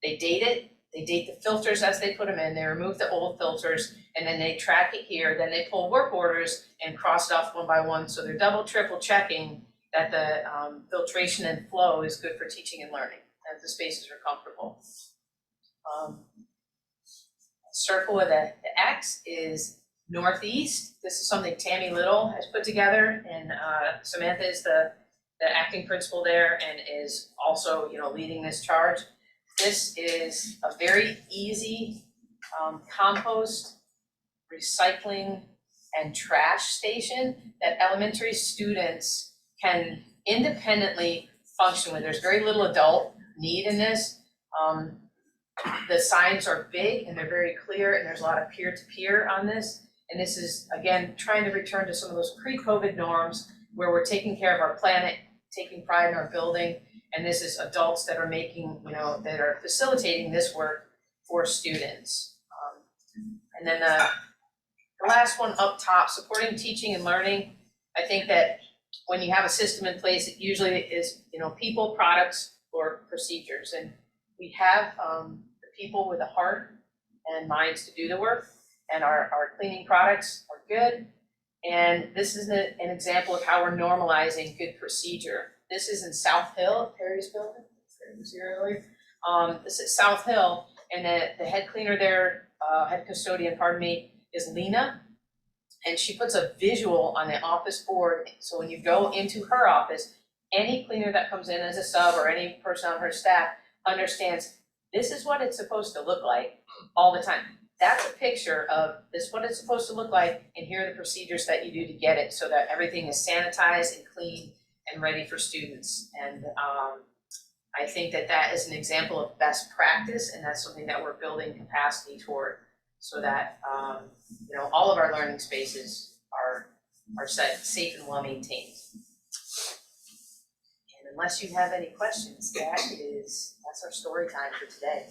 They date it, they date the filters as they put them in, they remove the old filters, and then they track it here. Then they pull work orders and cross it off one by one. So they're double, triple checking that the filtration and flow is good for teaching and learning, that the spaces are comfortable. Circle with the X is northeast. This is something Tammy Little has put together, and Samantha is the acting principal there and is also, leading this charge. This is a very easy compost, recycling, and trash station that elementary students can independently function with. There's very little adult need in this. The signs are big and they're very clear, and there's a lot of peer-to-peer on this. And this is, again, trying to return to some of those pre-COVID norms where we're taking care of our planet, taking pride in our building. And this is adults that are making, that are facilitating this work for students. And then the last one up top, supporting teaching and learning. I think that when you have a system in place, it usually is, people, products, or procedures. And we have the people with the heart and minds to do the work, and our cleaning products are good. And this is an example of how we're normalizing good procedure. This is in South Hill, Perry's building, Perry was here earlier. This is South Hill, and the head cleaner there, head custodian, is Lena. And she puts a visual on the office board, so when you go into her office, any cleaner that comes in as a sub or any person on her staff understands this is what it's supposed to look like all the time. That's a picture of this is what it's supposed to look like, and here are the procedures that you do to get it so that everything is sanitized and clean and ready for students. And I think that is an example of best practice, and that's something that we're building capacity toward, so that all of our learning spaces are safe and well maintained. And unless you have any questions, that's our story time for today.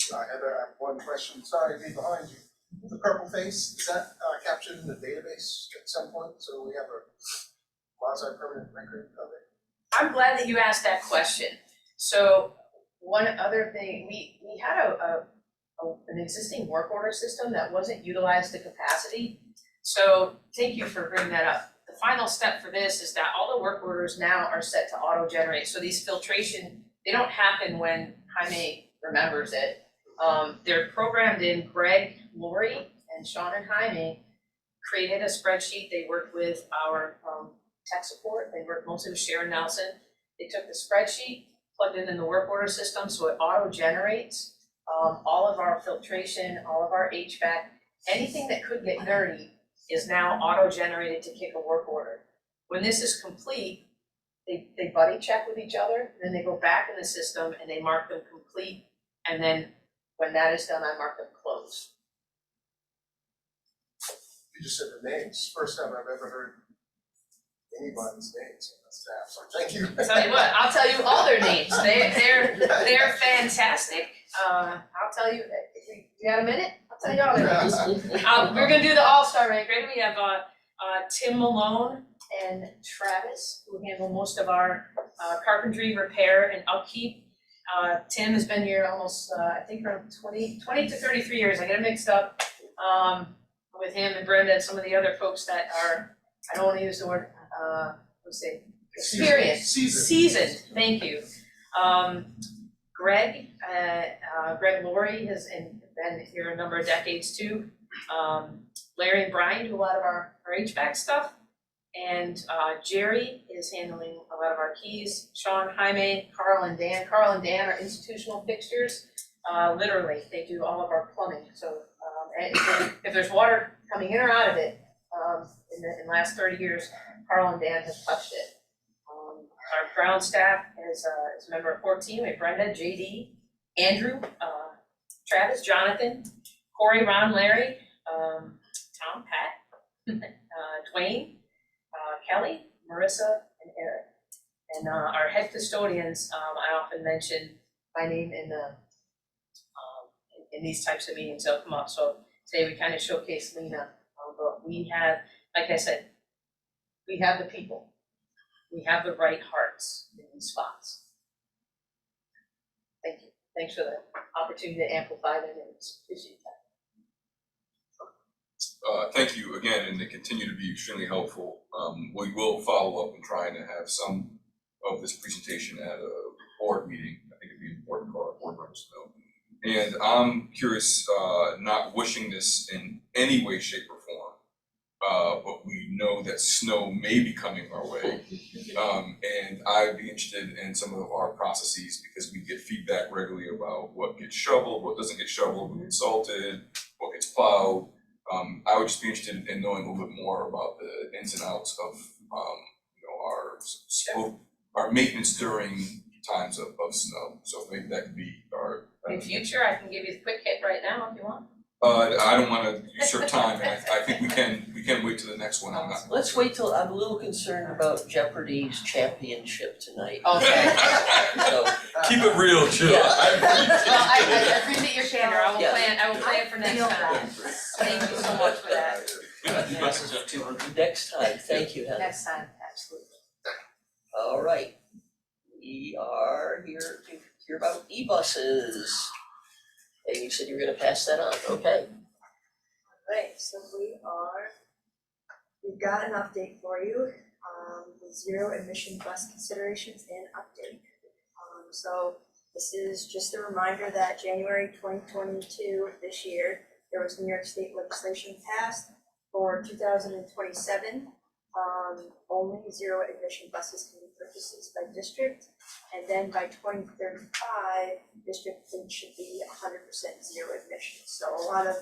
Heather, I have one question, sorry to be behind you. The purple face, is that captured in the database at some point, so we have a quasi-permanent record of it? I'm glad that you asked that question. So one other thing, we had an existing work order system that wasn't utilized to capacity. So thank you for bringing that up. The final step for this is that all the work orders now are set to auto-generate. So these filtration, they don't happen when Jaime remembers it. They're programmed in. Greg, Lori, and Sean and Jaime created a spreadsheet. They worked with our tech support. They worked mostly with Sharon Nelson. They took the spreadsheet, plugged it in the work order system, so it auto-generates all of our filtration, all of our HVAC. Anything that could get dirty is now auto-generated to kick a work order. When this is complete, they buddy check with each other, and then they go back in the system and they mark them complete. And then when that is done, I mark them closed. You just said the names, first time I've ever heard anybody's names on the staff, so thank you. Tell you what, I'll tell you all their names. They're fantastic. I'll tell you, if you got a minute, I'll tell you all their names. We're gonna do the all-star rank, right? We have Tim Malone and Travis, who handle most of our carpentry, repair, and upkeep. Tim has been here almost, I think around 20 to 33 years. I get it mixed up with him and Brenda and some of the other folks that are, I don't want to use the word, let's say, experienced. Seasoned, thank you. Greg Laurie has been here a number of decades too. Larry and Brian do a lot of our HVAC stuff. And Jerry is handling a lot of our keys. Sean, Jaime, Carl and Dan. Carl and Dan are institutional fixtures. Literally, they do all of our plumbing. So and if there's water coming in or out of it, in the last 30 years, Carl and Dan have touched it. Our ground staff is a member of 14. We have Brenda, JD, Andrew, Travis, Jonathan, Corey, Ron, Larry, Tom, Pat, Dwayne, Kelly, Marissa, and Eric. And our head custodians, I often mention by name in these types of meetings, they'll come up. So today we kind of showcase Lena, but we have, like I said, we have the people. We have the right hearts in these spots. Thank you. Thanks for the opportunity to amplify their names. Appreciate that. Thank you again, and they continue to be extremely helpful. We will follow up and trying to have some of this presentation at a board meeting. I think it'd be important for our board members to know. And I'm curious, not wishing this in any way, shape, or form, but we know that snow may be coming our way. And I'd be interested in some of our processes because we get feedback regularly about what gets shoveled, what doesn't get shoveled, what gets salted, what gets plowed. I would just be interested in knowing a little bit more about the ins and outs of our maintenance during times of snow. So maybe that could be our. In future, I can give you the quick hit right now if you want. I don't want to usurp time, and I think we can wait till the next one. I'm not. Let's wait till, I'm a little concerned about Jeopardy's championship tonight. Okay. So, Keep it real, chill. Yeah. Well, I appreciate your candor. I will Yeah. plan for next time. Thank you so much for that. Buses of 200. next time, thank you, Heather. Next time, absolutely. All right, we are here to hear about e-buses. And you said you were gonna pass that on, okay. Right, so we've got an update for you, the zero emission bus considerations and update. So this is just a reminder that January 2022, this year, there was New York State legislation passed for 2027. Only zero emission buses can be purchased by district. And then by 2035, district fleet should be 100% zero emissions. So a lot of,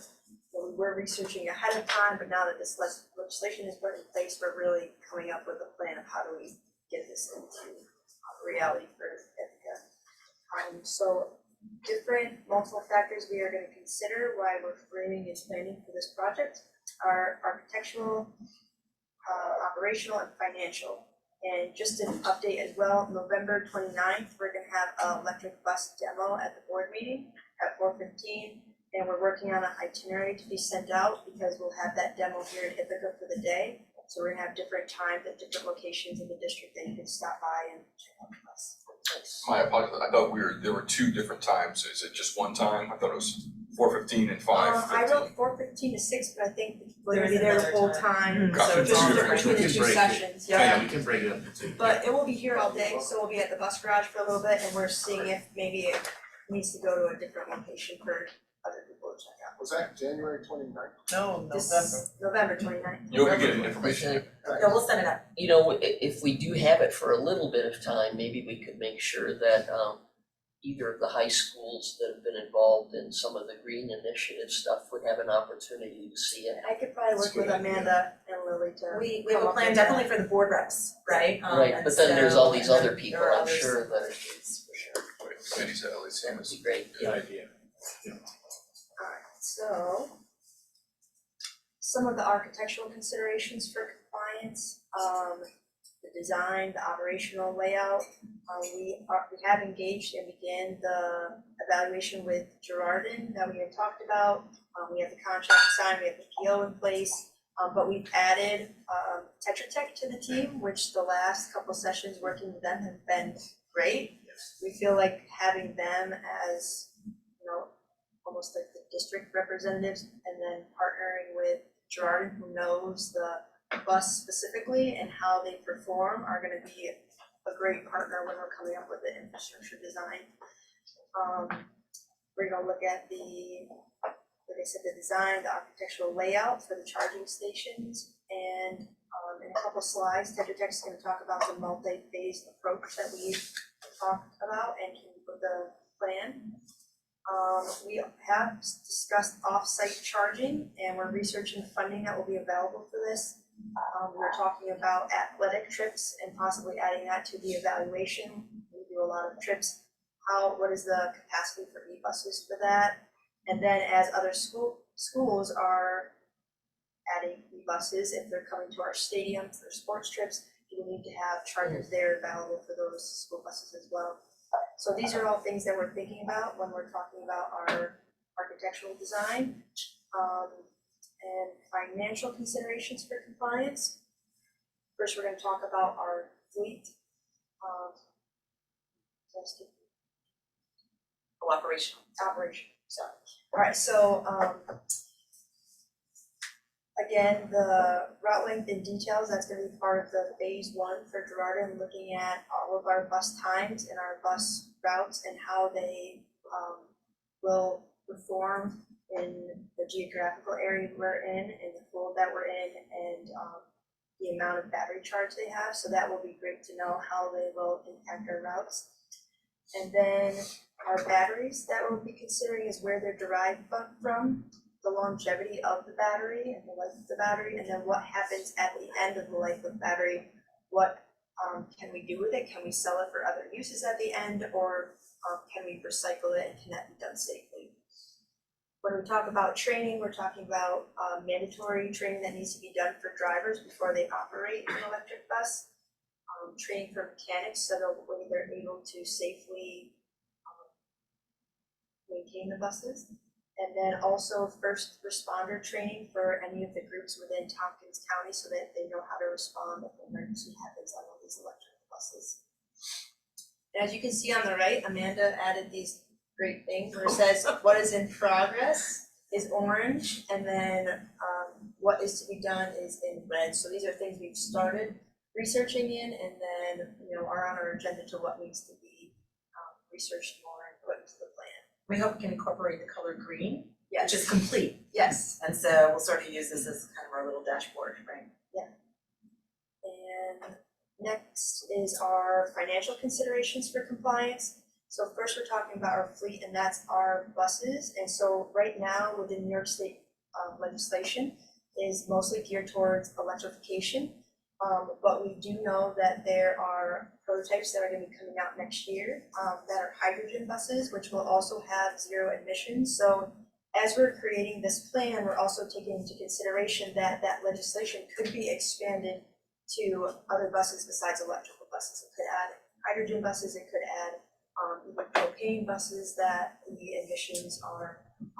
we were researching ahead of time, but now that this legislation is put in place, we're really coming up with a plan of how do we get this into reality for Ithaca. So different multiple factors we are going to consider while we're framing and planning for this project are architectural, operational, and financial. And just an update as well, November 29th, we're gonna have an electric bus demo at the board meeting at 4:15. And we're working on an itinerary to be sent out because we'll have that demo here in Ithaca for the day. So we're gonna have different times at different locations in the district that you can stop by and check out the bus. My apologies, I thought there were two different times. Is it just one time? I thought it was 4:15 and 5:15. I wrote 4:15 to 6, but I think we're gonna There's be there the another whole time. time, Gotcha. so just Two different different between the two break it. sessions, Yeah, we can break it up into. But it will be here all day, so we'll be at the bus garage for a little bit, and we're seeing if maybe it needs to go to a different location for other people to check out. Was that January 29th? No, This November 29th. You'll be getting information. Yeah, we'll send it up. You know, if we do have it for a little bit of time, maybe we could make sure that either of the high schools that have been involved in some of the green initiative stuff would have an opportunity to see it. I could probably work with Amanda and Lily to. We have come a up plan with definitely that. for the board reps, right? Right, And but then there's all so- these and other then people, there are I'm others. sure, that are, for sure, Committees at LAC. that would be great, yeah. idea. Alright, so some of the architectural considerations for compliance, the design, the operational layout. We have engaged and began the evaluation with Gerardin that we had talked about. We have the contract signed, we have the PO in place, but we've added Tetra Tech to the team, which the last couple sessions working with them have been great. We feel like having them as, almost like the district representatives, and then partnering with Gerardin, who knows the bus specifically and how they perform, are gonna be a great partner when we're coming up with the infrastructure design. We're gonna look at like I said, the design, the architectural layout for the charging stations, and In a couple slides, Tetra Tech's gonna talk about the multi-phase approach that we talked about and came up with the plan. We have discussed off-site charging, and we're researching funding that will be available for this. We're talking about athletic trips and possibly adding that to the evaluation. We do a lot of trips. What is the capacity for e-buses for that? And then as other schools are adding e-buses, if they're coming to our stadium for sports trips, we need to have chargers there available for those school buses as well. So these are all things that we're thinking about when we're talking about our architectural design. And financial considerations for compliance. First, we're gonna talk about our fleet. Operational. Sorry. All right, so, again, the route length and details, that's gonna be part of the phase 1 for Gerardo, looking at all of our bus times and our bus routes and how they will perform in the geographical area we're in and the pool that we're in and the amount of battery charge they have. So that will be great to know how they will impact our routes. And then our batteries that we'll be considering is where they're derived from, the longevity of the battery and the life of the battery, and then what happens at the end of the life of the battery. What can we do with it? Can we sell it for other uses at the end, or can we recycle it, and can that be done safely? When we talk about training, we're talking about mandatory training that needs to be done for drivers before they operate an electric bus. Training for mechanics so that way they're able to safely maintain the buses. And then also first responder training for any of the groups within Tompkins County so that they know how to respond if an emergency happens on all these electric buses. And as you can see on the right, Amanda added these great things where it says what is in progress is orange, and then what is to be done is in red. So these are things we've started researching in, and then are on our agenda to what needs to be researched more and put into the plan. We hope we can incorporate the color green, Yes. which is complete. Yes. And so we'll sort of use this as kind of our little dashboard, right? And next is our financial considerations for compliance. So first we're talking about our fleet, and that's our buses. And so right now within New York State legislation is mostly geared towards electrification. But we do know that there are prototypes that are going to be coming out next year that are hydrogen buses, which will also have zero emissions. So as we're creating this plan, we're also taking into consideration that that legislation could be expanded to other buses besides electrical buses. It could add hydrogen buses, it could add even propane buses that the emissions are 0%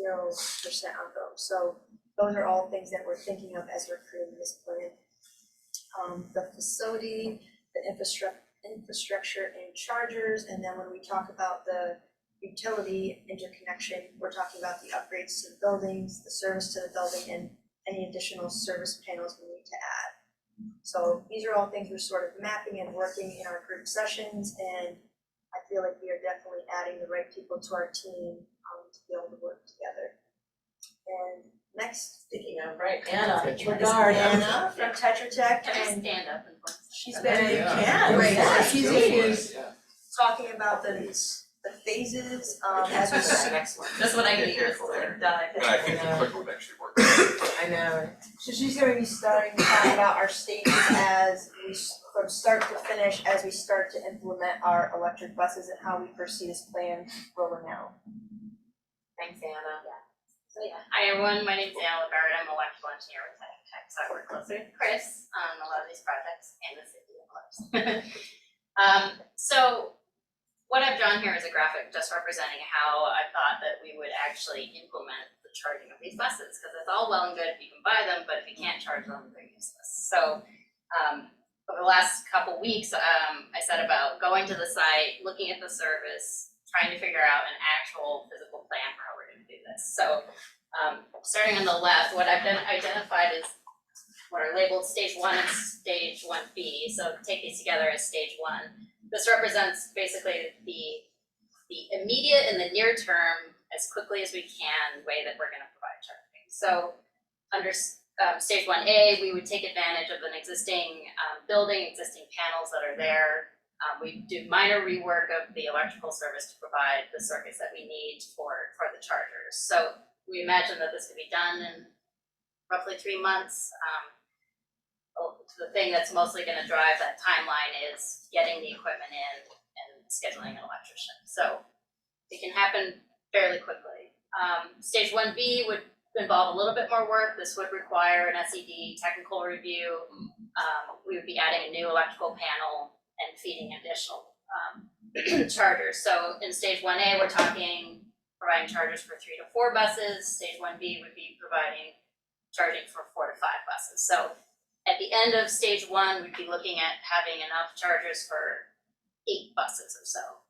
on those. So those are all things that we're thinking of as we're creating this plan. The facility, the infrastructure and chargers, and then when we talk about the utility interconnection, we're talking about the upgrades to the buildings, the service to the building, and any additional service panels we need to add. So these are all things we're sort of mapping and working in our group sessions, and I feel like we are definitely adding the right people to our team to be able to work together. And next, Speaking of, right, Anna, is regard Anna from Tetra Tech, Can I and stand up and point? she's been Yeah. great. Yeah. She's talking about the phases as we the next one. That's what I Get need. careful there. And I think the clicker would actually work. I know. So she's going to be starting to talk about our stages as we, from start to finish, as we start to implement our electric buses and how we foresee this plan rolling out. Thanks, Anna. Hi everyone, my name's Anna Lagarde, I'm an electrical engineer with Tetra Tech, so I work closely with Chris on a lot of these projects and the city of course. So what I've drawn here is a graphic just representing how I thought that we would actually implement the charging of these buses, because it's all well and good if you can buy them, but if you can't charge them, they're useless. So over the last couple weeks, I set about going to the site, looking at the service, trying to figure out an actual physical plan for how we're going to do this. So starting on the left, what I've identified is what are labeled stage 1 and stage 1B. So take these together as stage 1. This represents basically the immediate and the near term, as quickly as we can, way that we're going to provide charging. So stage 1A, we would take advantage of an existing building, existing panels that are there. We do minor rework of the electrical service to provide the circuits that we need for the chargers. So we imagine that this could be done in roughly 3 months. The thing that's mostly gonna drive that timeline is getting the equipment in and scheduling an electrician. So it can happen fairly quickly. Stage 1B would involve a little bit more work. This would require an SED technical review. We would be adding a new electrical panel and feeding additional chargers. So in stage 1A, we're talking providing chargers for 3 to 4 buses. Stage 1B would be providing charging for 4 to 5 buses. So at the end of stage 1, we'd be looking at having enough chargers for 8 buses or so.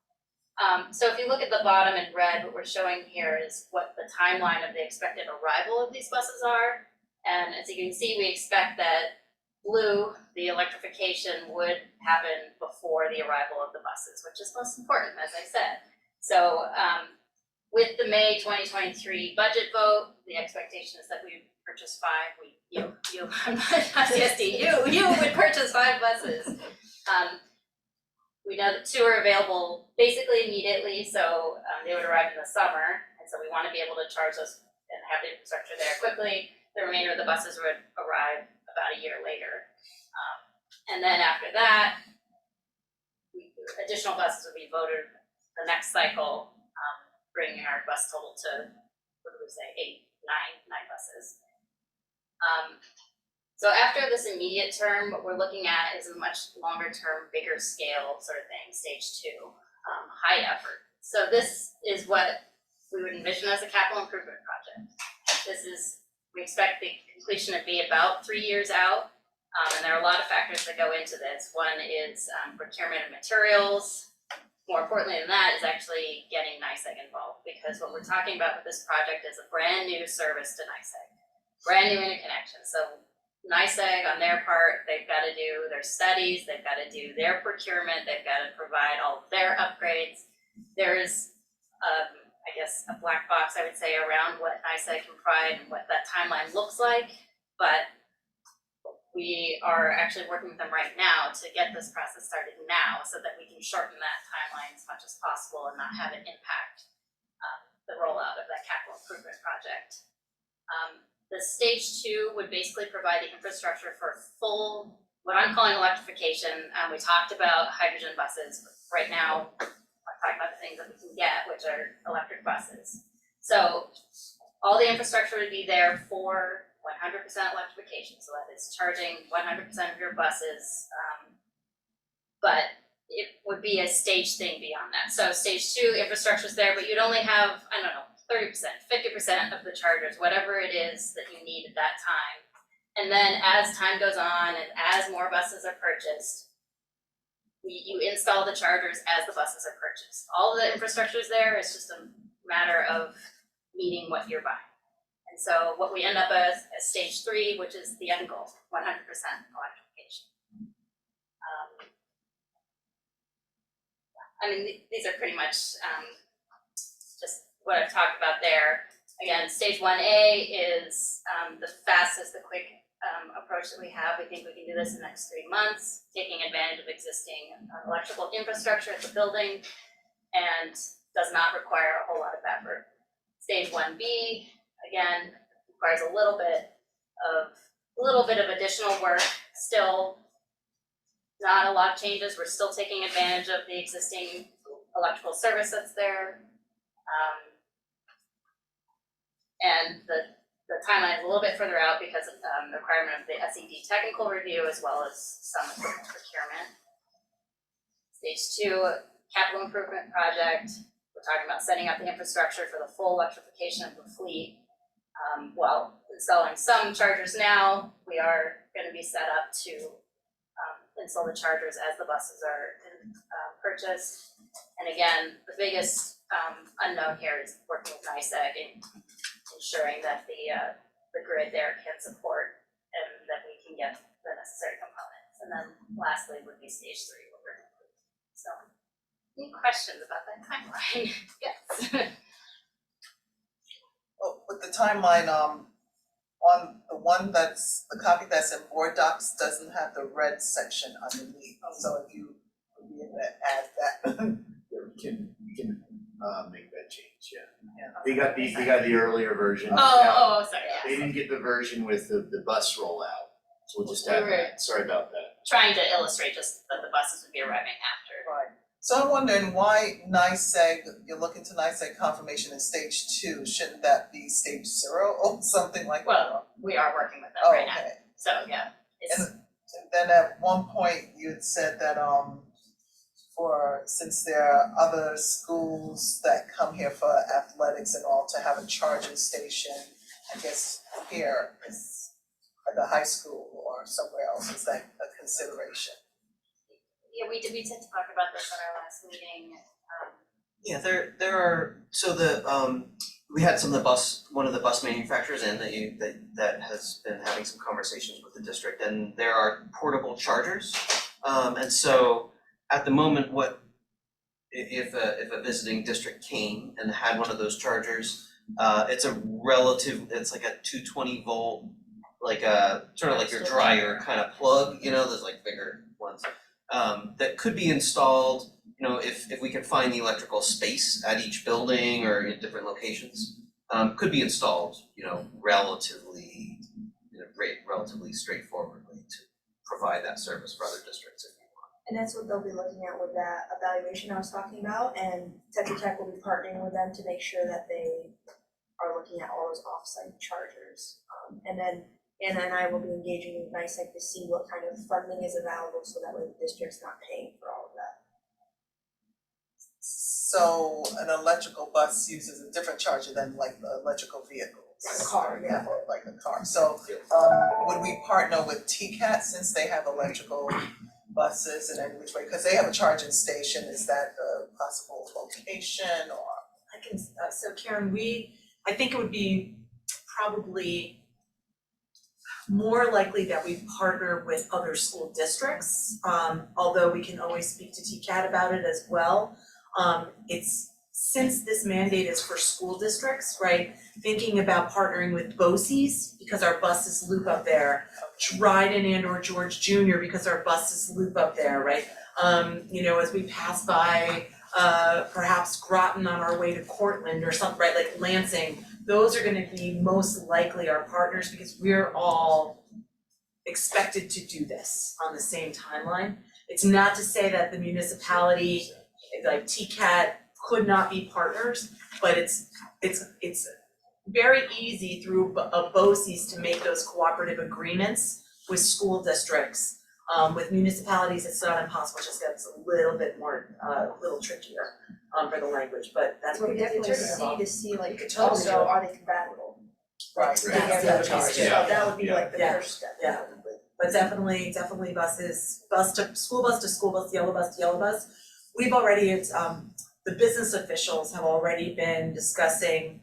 So if you look at the bottom in red, what we're showing here is what the timeline of the expected arrival of these buses are. And as you can see, we expect that blue, the electrification, would happen before the arrival of the buses, which is most important, as I said. So with the May 2023 budget vote, the expectation is that we would purchase 5, ICSD, you would purchase 5 buses. We know that 2 are available basically immediately, so they would arrive in the summer, and so we want to be able to charge those and have the infrastructure there quickly. The remainder of the buses would arrive about a year later. And then after that, additional buses would be voted the next cycle, bringing our bus total to, what do we say, 9 buses. So after this immediate term, what we're looking at is a much longer term, bigger scale sort of thing, stage 2, high effort. So this is what we would envision as a capital improvement project. We expect the completion to be about 3 years out, and there are a lot of factors that go into this. One is procurement of materials. More importantly than that is actually getting NYSEG involved, because what we're talking about with this project is a brand new service to NYSEG, brand new interconnection. So NYSEG, on their part, they've got to do their studies, they've got to do their procurement, they've got to provide all of their upgrades. There is, I guess, a black box, I would say, around what NYSEG can provide and what that timeline looks like, but we are actually working with them right now to get this process started now so that we can shorten that timeline as much as possible and not have it impact the rollout of that capital improvement project. The stage 2 would basically provide the infrastructure for full, what I'm calling electrification. We talked about hydrogen buses, but right now I'm talking about the things that we can get, which are electric buses. So all the infrastructure would be there for 100% electrification, so that is charging 100% of your buses, but it would be a stage thing beyond that. So stage 2, infrastructure's there, but you'd only have, I don't know, 30%, 50% of the chargers, whatever it is that you need at that time. And then as time goes on and as more buses are purchased, you install the chargers as the buses are purchased. All the infrastructure is there, it's just a matter of meeting what you're buying. And so what we end up as stage 3, which is the end goal, 100% electrification. I mean, these are pretty much just what I've talked about there. Again, stage 1A is the fastest, the quick approach that we have. We think we can do this in the next 3 months, taking advantage of existing electrical infrastructure at the building, and does not require a whole lot of effort. Stage 1B, again, requires a little bit of additional work. Still not a lot of changes. We're still taking advantage of the existing electrical service that's there. And the timeline is a little bit further out because of the requirement of the SED technical review as well as some equipment procurement. Stage 2, capital improvement project. We're talking about setting up the infrastructure for the full electrification of the fleet. While installing some chargers now, we are going to be set up to install the chargers as the buses are purchased. And again, the biggest unknown here is working with NYSEG and ensuring that the grid there can support and that we can get the necessary components. And then lastly would be stage 3, what we're going to do. So, any questions about that timeline? Yes. Well, with the timeline, on the one that's, the copy that's in board docs doesn't have the red section underneath, so if you would be able to add that. Yeah, we can make that change, yeah. Yeah. They got the earlier version. Oh, sorry, They yes. didn't get the version with the bus rollout, so we'll just add We were- that, sorry about that. Trying to illustrate just that the buses would be arriving after. Right. So I'm wondering why NICEAG, you're looking to NICEAG confirmation in stage 2, shouldn't that be stage 0 or something like that? Well, we are working with them Oh, right now, okay. so yeah, it's, And then at one point you had said that since there are other schools that come here for athletics and all, to have a charging station, I guess here is at the high school or somewhere else, is that a consideration? yeah, we did talk about this at our last meeting, Yeah, there are, so we had one of the bus manufacturers in that has been having some conversations with the district, and there are portable chargers. And so at the moment, if a visiting district came and had one of those chargers, it's like a 220 volt, like a sort of like your dryer kind of plug, there's like bigger ones, that could be installed, if we can find the electrical space at each building or in different locations, could be installed, relatively straightforwardly to provide that service for other districts if you want. And that's what they'll be looking at with that evaluation I was talking about, and Tetra Tech will be partnering with them to make sure that they are looking at all those off-site chargers. And then Anna and I will be engaging with NICEAG to see what kind of funding is available, so that way the district's not paying for all of that. So an electrical bus uses a different charger than like the electrical vehicles? Like a car, yeah. Or like a car, so would we partner with TCAT since they have electrical buses, and then which way, cause they have a charging station, is that a possible location or? I can, so Karen, I think it would be probably more likely that we partner with other school districts, although we can always speak to TCAT about it as well. Since this mandate is for school districts, right, thinking about partnering with BOCES, because our buses loop up there, Dryden and or George Junior, because our buses loop up there, right? As we pass by, perhaps Groton on our way to Cortland or something, right, like Lansing, those are gonna be most likely our partners, because we're all expected to do this on the same timeline. It's not to say that the municipality, like TCAT, could not be partners, but it's very easy through BOCES to make those cooperative agreements with school districts. With municipalities, it's not impossible, it just gets a little bit more, a little trickier for the language, but that's what We we get definitely into. to see like, could totally also, do it. are they compatible? Right. That's the other piece, So yeah. that would be like the Yeah. first step. Yeah. But definitely buses, school bus to school bus, yellow bus to yellow bus. We've already, the business officials have already been discussing,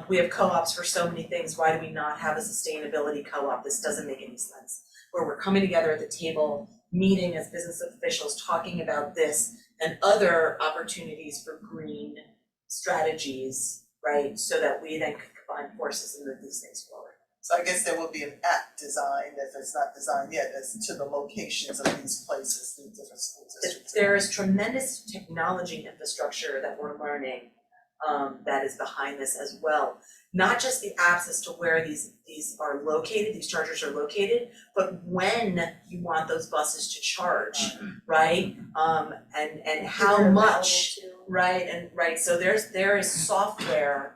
we have co-ops for so many things, why do we not have a sustainability co-op? This doesn't make any sense. Where we're coming together at the table, meeting as business officials, talking about this and other opportunities for green strategies, right? So that we then can combine forces and move these things forward. So I guess there will be an app designed, if it's not designed yet, as to the locations of these places in different school districts. There is tremendous technology infrastructure that we're learning that is behind this as well. Not just the apps as to where these are located, these chargers are located, but when you want those buses to charge, right? And how much, right, so there is software.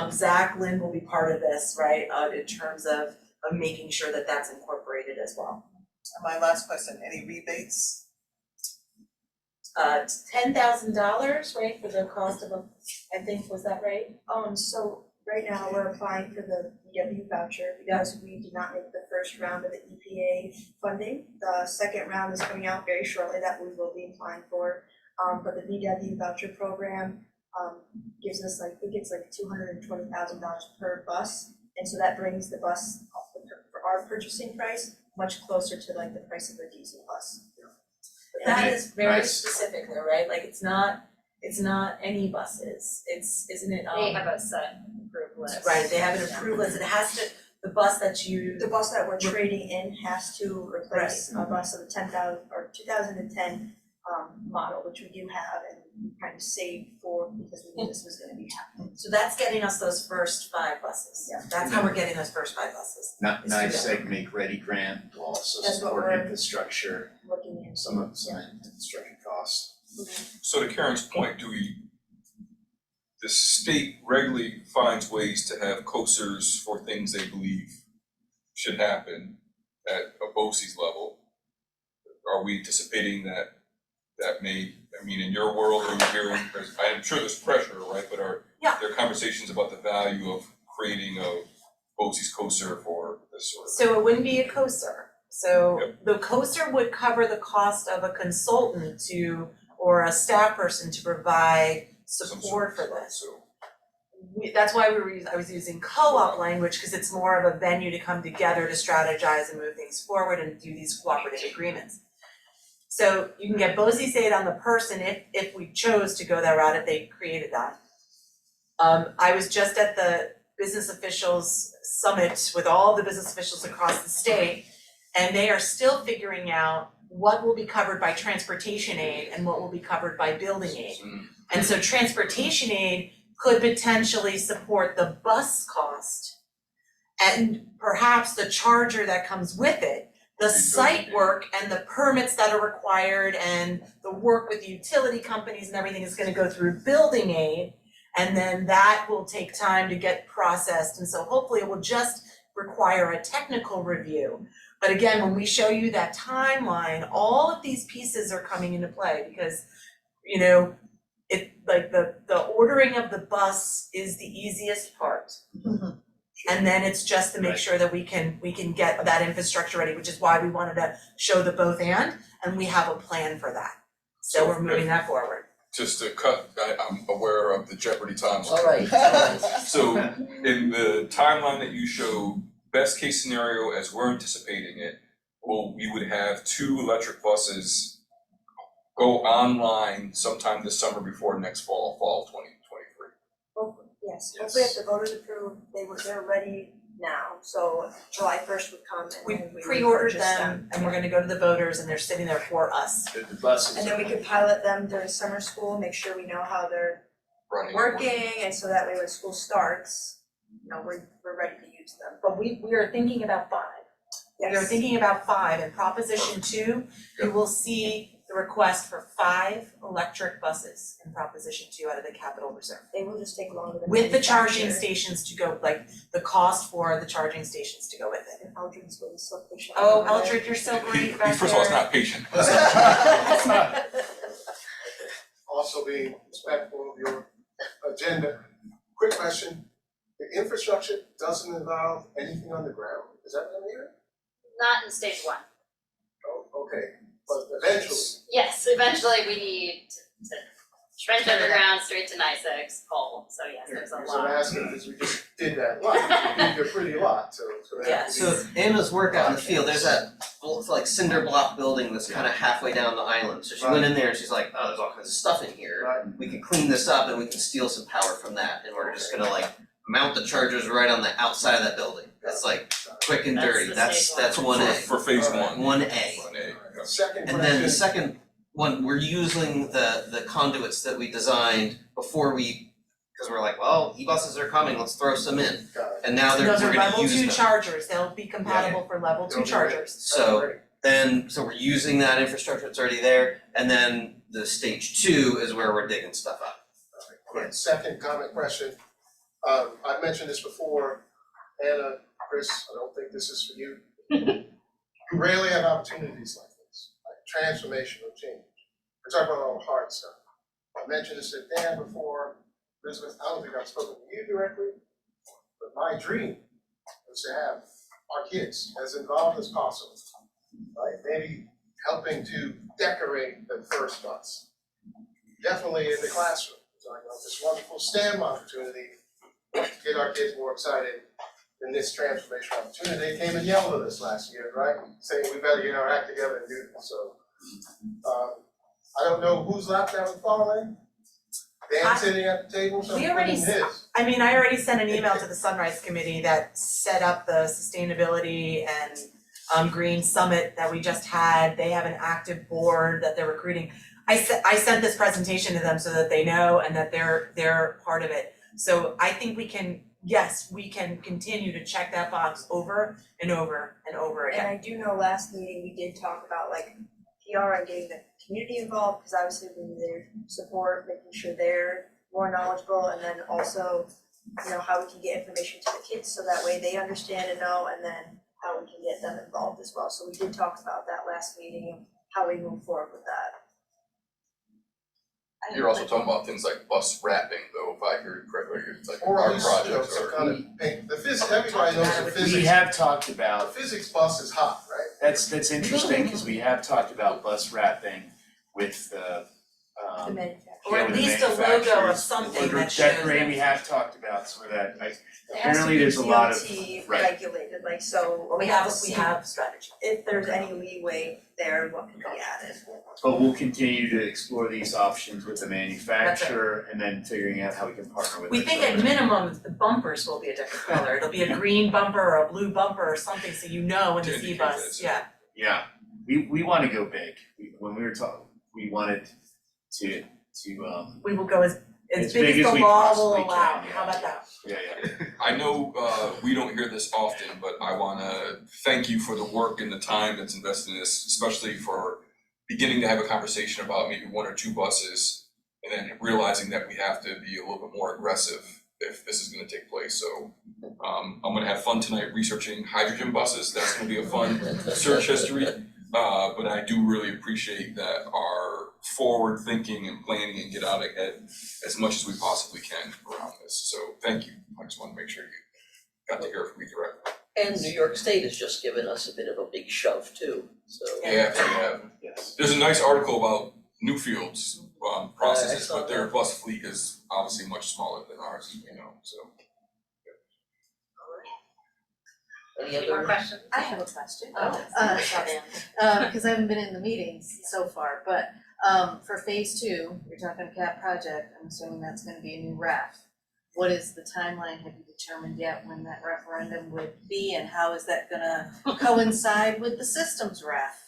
Zach Lynn will be part of this, right, in terms of making sure that that's incorporated as well. And my last question, any rebates? $10,000, right, for the cost of a, I think, was that right? So right now, we're applying for the VW voucher because we did not make the first round of the EPA funding. The second round is coming out very shortly that we will be applying for. But the VW voucher program gives us I think it's like $220,000 per bus. And so that brings the bus for our purchasing price much closer to like the price of a diesel bus. That is very Nice. specific though, right? Like it's not any buses, isn't it? they have a set approved list. Right, they have an approved list, it has to, The bus that you, The bus that we're trading in has to replace a bus of the 10,000 or 2010 model, which we do have and we kind of saved for because we knew this was gonna be happening. so that's getting us those first 5 buses. Yeah. That's how we're getting those first 5 buses. Not It's too NICEAG Make Ready grant will also That's what support we're- infrastructure, Looking into. some of infrastructure costs. So to Karen's point, the state regularly finds ways to have COSERs for things they believe should happen at a BOCES level. Are we anticipating that may, I mean, in your world, are you hearing, I'm sure there's pressure, right, but are Yeah. there conversations about the value of creating a BOCES COSER for this sort of? So it wouldn't be a COSER. So the COSER would cover the cost of a consultant or a staff person to provide Some support for sort of- this. So, That's why I was using co-op language, because it's more of a venue to come together to strategize and move things forward and do these cooperative agreements. So you can get BOCES aid on the person if we chose to go that route, if they created that. I was just at the Business Officials Summit with all the business officials across the state, and they are still figuring out what will be covered by transportation aid and what will be covered by building aid. And so transportation aid could potentially support the bus cost and perhaps the charger that comes with it. The site work and the permits that are required and the work with the utility companies and everything is gonna go through building aid. And then that will take time to get processed, and so hopefully it will just require a technical review. But again, when we show you that timeline, all of these pieces are coming into play because, you know, like the ordering of the bus is the easiest part. And then it's just to make sure that we can get that infrastructure ready, which is why we wanted to show the both and we have a plan for that. So we're moving that forward. just to cut, I'm aware of the Jeopardy timeline. It's all right. So in the timeline that you showed, best case scenario as we're anticipating it, we would have 2 electric buses go online sometime this summer before next fall of 2023. Hopefully, yes, hopefully if the voters approve, they're ready now, so July 1st would come and We then we would pre-ordered purchase them and we're gonna go to the voters and they're sitting there for us. The buses. And then we could pilot them during summer school, make sure we know how they're Running. working, and so that way when school starts, you know, we're ready to use them. But we are thinking about 5. We are thinking about 5. In Proposition 2, you will see the request for 5 electric buses in Proposition 2 out of the capital reserve. They will just take longer than With the charging manufactured. stations to go, like the cost for the charging stations to go with it. And Eldridge's really so patient. Oh, Eldred, you're so great back there. First of all, it's not patient. Also being respectful of your agenda. Quick question, the infrastructure doesn't involve anything on the ground, is that what I'm hearing? Not in stage 1. Oh, okay, but eventually, Yes, eventually we need to trench underground straight to NICEAG's pole, so yes, there's a so I'm lot. asking, because we just did that lot, we did a pretty lot, so it's gonna have to be. So Anna's work out in the field, there's that like cinder block building that's kind of halfway down the island. So she went in there and she's like, oh, there's all kinds of stuff in here. Right. We can clean this up and we can steal some power from that, and we're just gonna like mount the chargers right on the outside of that building. That's like quick and That's dirty. the That's stage one. one A. For phase Alright. 1. 1A. 1A. Second And then the question, second one, we're using the conduits that we designed before because we're like, well, e-buses are coming, let's throw some in. got it. And now we're Those are gonna level use 2 them. chargers, they'll be compatible for level 2 They'll be chargers. So so we're using that infrastructure that's already there, and then the stage 2 is where we're digging stuff up. Quick second comment question, I've mentioned this before, Anna, Chris, I don't think this is for you. You rarely have opportunities like this, like transformational change. We're talking about all the hard stuff. I mentioned this to Dan before, Elizabeth, I don't think I've spoken to you directly, but my dream was to have our kids as involved as possible. Right, maybe helping to decorate the first bus. Definitely in the classroom, talking about this wonderful STEM opportunity to get our kids more excited in this transformational opportunity. They came and yelled at us last year, right? Saying we better get our act together and do this, so. I don't know who's left out in Farley. Dan sitting at the table, so We I'm already putting his. I mean, I already sent an email to the Sunrise Committee that set up the sustainability and Green Summit that we just had. They have an active board that they're recruiting. I sent this presentation to them so that they know and that they're part of it. So I think we can continue to check that box over and over and over And again. I do know last meeting we did talk about like PR and getting the community involved, because obviously we need their support, making sure they're more knowledgeable, and then also, you know, how we can get information to the kids so that way they understand and know, and then how we can get them involved as well. So we did talk about that last meeting and how we move forward with that. You're also talking about things like bus wrapping, though, if I heard correctly, it's like Or at our least, you know, projects some or. kind of paint, the physics, everybody knows the We physics, have talked the about, physics bus is hot, right? that's interesting, cause we have talked about bus wrapping with the, The manufacturer. Or yeah, at with the least a logo of manufacturers. something Or that shows decorating, we it. have talked about some of that, like, It has to apparently be there's a lot of, DOT right. regulated, like, so Or we have strategy. if there's any leeway there, what can be added. but we'll continue to explore these options with the manufacturer and then figuring out how we can partner with We our think at children. minimum, the bumpers will be a different color, it'll be a green bumper or a blue bumper or something, so you know when To to see indicate bus, that, yeah. Yeah, we wanna go big, when we were talking, we wanted to We will go as As big big as as the we law will possibly allow, can, how about that? yeah. I know, we don't hear this often, but I wanna thank you for the work and the time that's invested in this, especially for beginning to have a conversation about maybe one or two buses, and then realizing that we have to be a little bit more aggressive if this is gonna take place, so, I'm gonna have fun tonight researching hydrogen buses, that's gonna be a fun search history. But I do really appreciate that our forward thinking and planning and get out ahead as much as we possibly can around this, so thank you. I just wanna make sure you got to hear from me directly. And New York State has just given us a bit of a big shove too, so. Yeah. Yes. There's a nice article about Newfield's processes, I saw but their that. bus fleet is obviously much smaller than ours, as we know, so. Any Any more other, questions? I have a question. Oh, Cause I haven't been in the meetings so far, but for phase two, you're talking cap project, I'm assuming that's gonna be a new RAF. What is the timeline, have you determined yet when that referendum would be, and how is that gonna coincide with the systems RAF?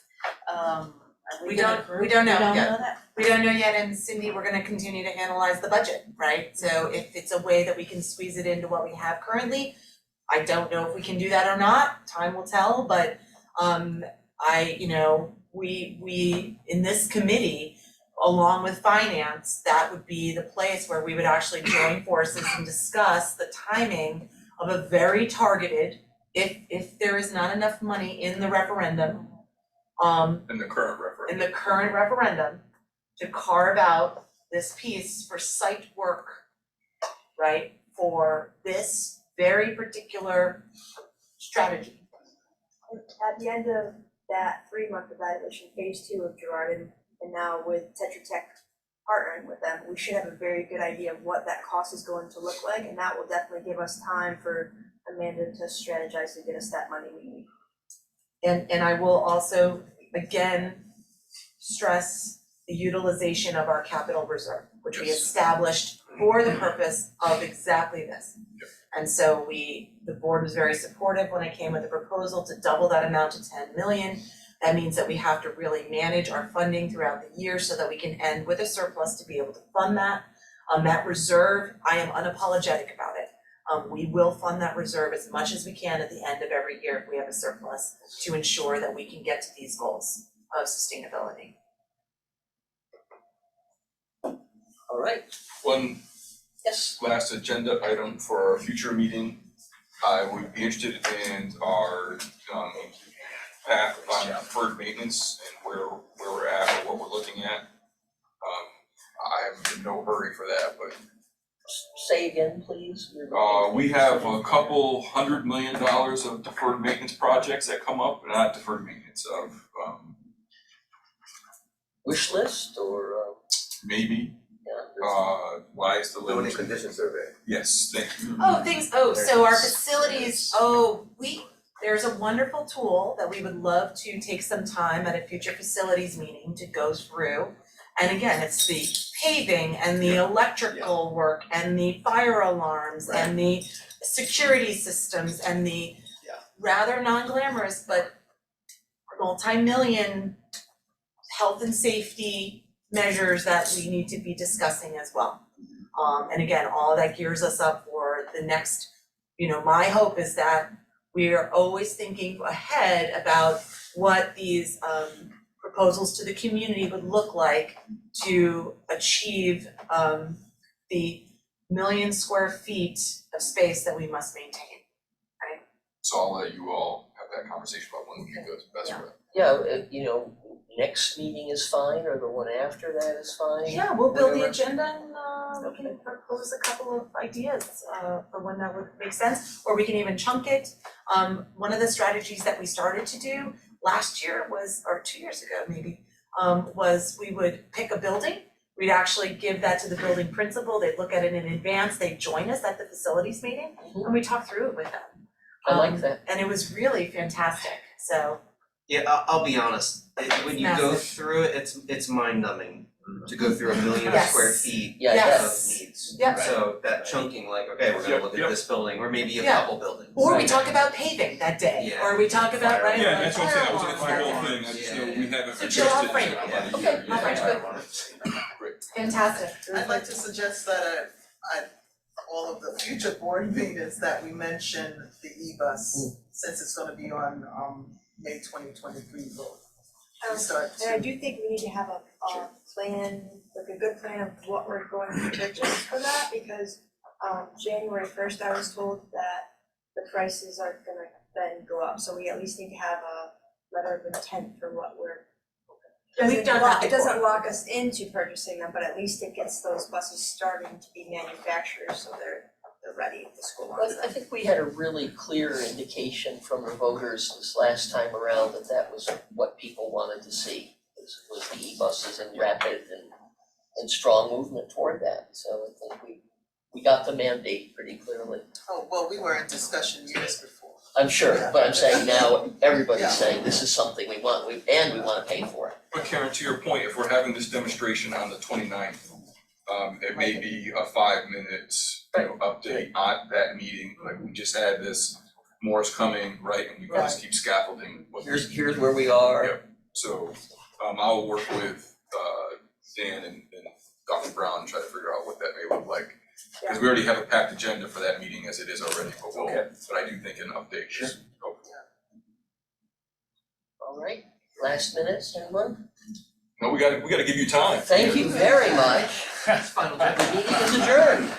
Are We we gonna don't- group, we don't know we don't yet. know that? We don't know yet, and Cindy, we're gonna continue to analyze the budget, right? So if it's a way that we can squeeze it into what we have currently, I don't know if we can do that or not, time will tell, but we in this committee, along with finance, that would be the place where we would actually join forces and discuss the timing of a very targeted, if there is not enough money in the referendum, In the current referendum. in the current referendum, to carve out this piece for site work, right, for this very particular strategy. At the end of that 3-month evaluation, phase 2 of Girard and now with Tetra Tech partnering with them, we should have a very good idea of what that cost is going to look like, and that will definitely give us time for Amanda to strategize to get us that money we need. And I will also, again, stress the utilization of our capital reserve, which we Yes. established for the purpose of exactly this. Yep. And so the board was very supportive when I came with a proposal to double that amount to 10 million. That means that we have to really manage our funding throughout the year so that we can end with a surplus to be able to fund that. That reserve, I am unapologetic about it. We will fund that reserve as much as we can at the end of every year if we have a surplus to ensure that we can get to these goals of sustainability. all right, One yes, last agenda item for our future meeting, I would be interested in our path on deferred maintenance and where we're at, or what we're looking at. I'm in no hurry for that, but say again, please. we have a couple $100 million of deferred maintenance projects that come up, not deferred maintenance of, Wish list or, maybe, yeah, why is the Doing a limit? condition survey. Yes, thank you. So our facilities, there's a wonderful tool that we would love to take some time at a future facilities meeting to go through. And again, it's the paving and the electrical work and the fire alarms and the security systems and the rather non-glamorous but multi-million health and safety measures that we need to be discussing as well. And again, all that gears us up for the next, my hope is that we are always thinking ahead about what these proposals to the community would look like to achieve the 1,000,000 square feet of space that we must maintain. So I'll let you all have that conversation about when would be good, best for that. Yeah, next meeting is fine, or the one after that is fine. Yeah, we'll build the whatever. agenda and we can propose a couple of ideas for when that would make sense, or we can even chunk it. One of the strategies that we started to do last year was, or 2 years ago maybe, was we would pick a building. We'd actually give that to the building principal, they'd look at it in advance, they'd join us at the facilities meeting, and we talk through it with them. I like that. And it was really fantastic, so. Yeah, I'll be honest, when you go Massive. through it, it's mind numbing to go through 1,000,000 Yes. square feet Yeah, Yes. of needs. Yep. So that chunking, like, okay, we're gonna look at this building, or maybe a Yeah. couple buildings. Or we talk about paving that day, Yeah. or we talk about, right, Yeah, like that's what I'm saying, I was fire looking for the whole alarms. thing, I just know we haven't So addressed Jill, I'll it frame in it. about a Okay, year. I'll frame Yeah. Great. Fantastic. I'd like to suggest that at all of the future board meetings that we mention the E-bus, since it's gonna be on May 2023 vote. We start And I to, do think we need to have a plan, like a good plan of what we're going to purchase for that, because January 1st, I was told that the prices are gonna then go up, so we at least need to have a letter of intent for what we're. And we've done that It doesn't before. lock us into purchasing them, but at least it gets those buses starting to be manufactured, so they're ready if the school wants I them. think we had a really clear indication from the voters this last time around that was what people wanted to see, was the e-buses and rapid and strong movement toward that. So I think we got the mandate pretty clearly. oh, well, we were in discussion years before. I'm sure, but I'm saying now everybody's Yeah. saying this is something we want, and we wanna pay for it. But Karen, to your point, if we're having this demonstration on the 29th, it may be a 5-minute, update on that meeting, like we just had this, more's coming, right, and we can just keep scaffolding what Here's where we are. Yep. So, I'll work with, Dan and Dr. Brown and try to figure out what that may look like. Cause we already have a packed agenda for that meeting as it is already, but I do think an update is helpful. All right, last minutes, anyone? No, we gotta give you time. Thank you very much. Final The meeting is adjourned.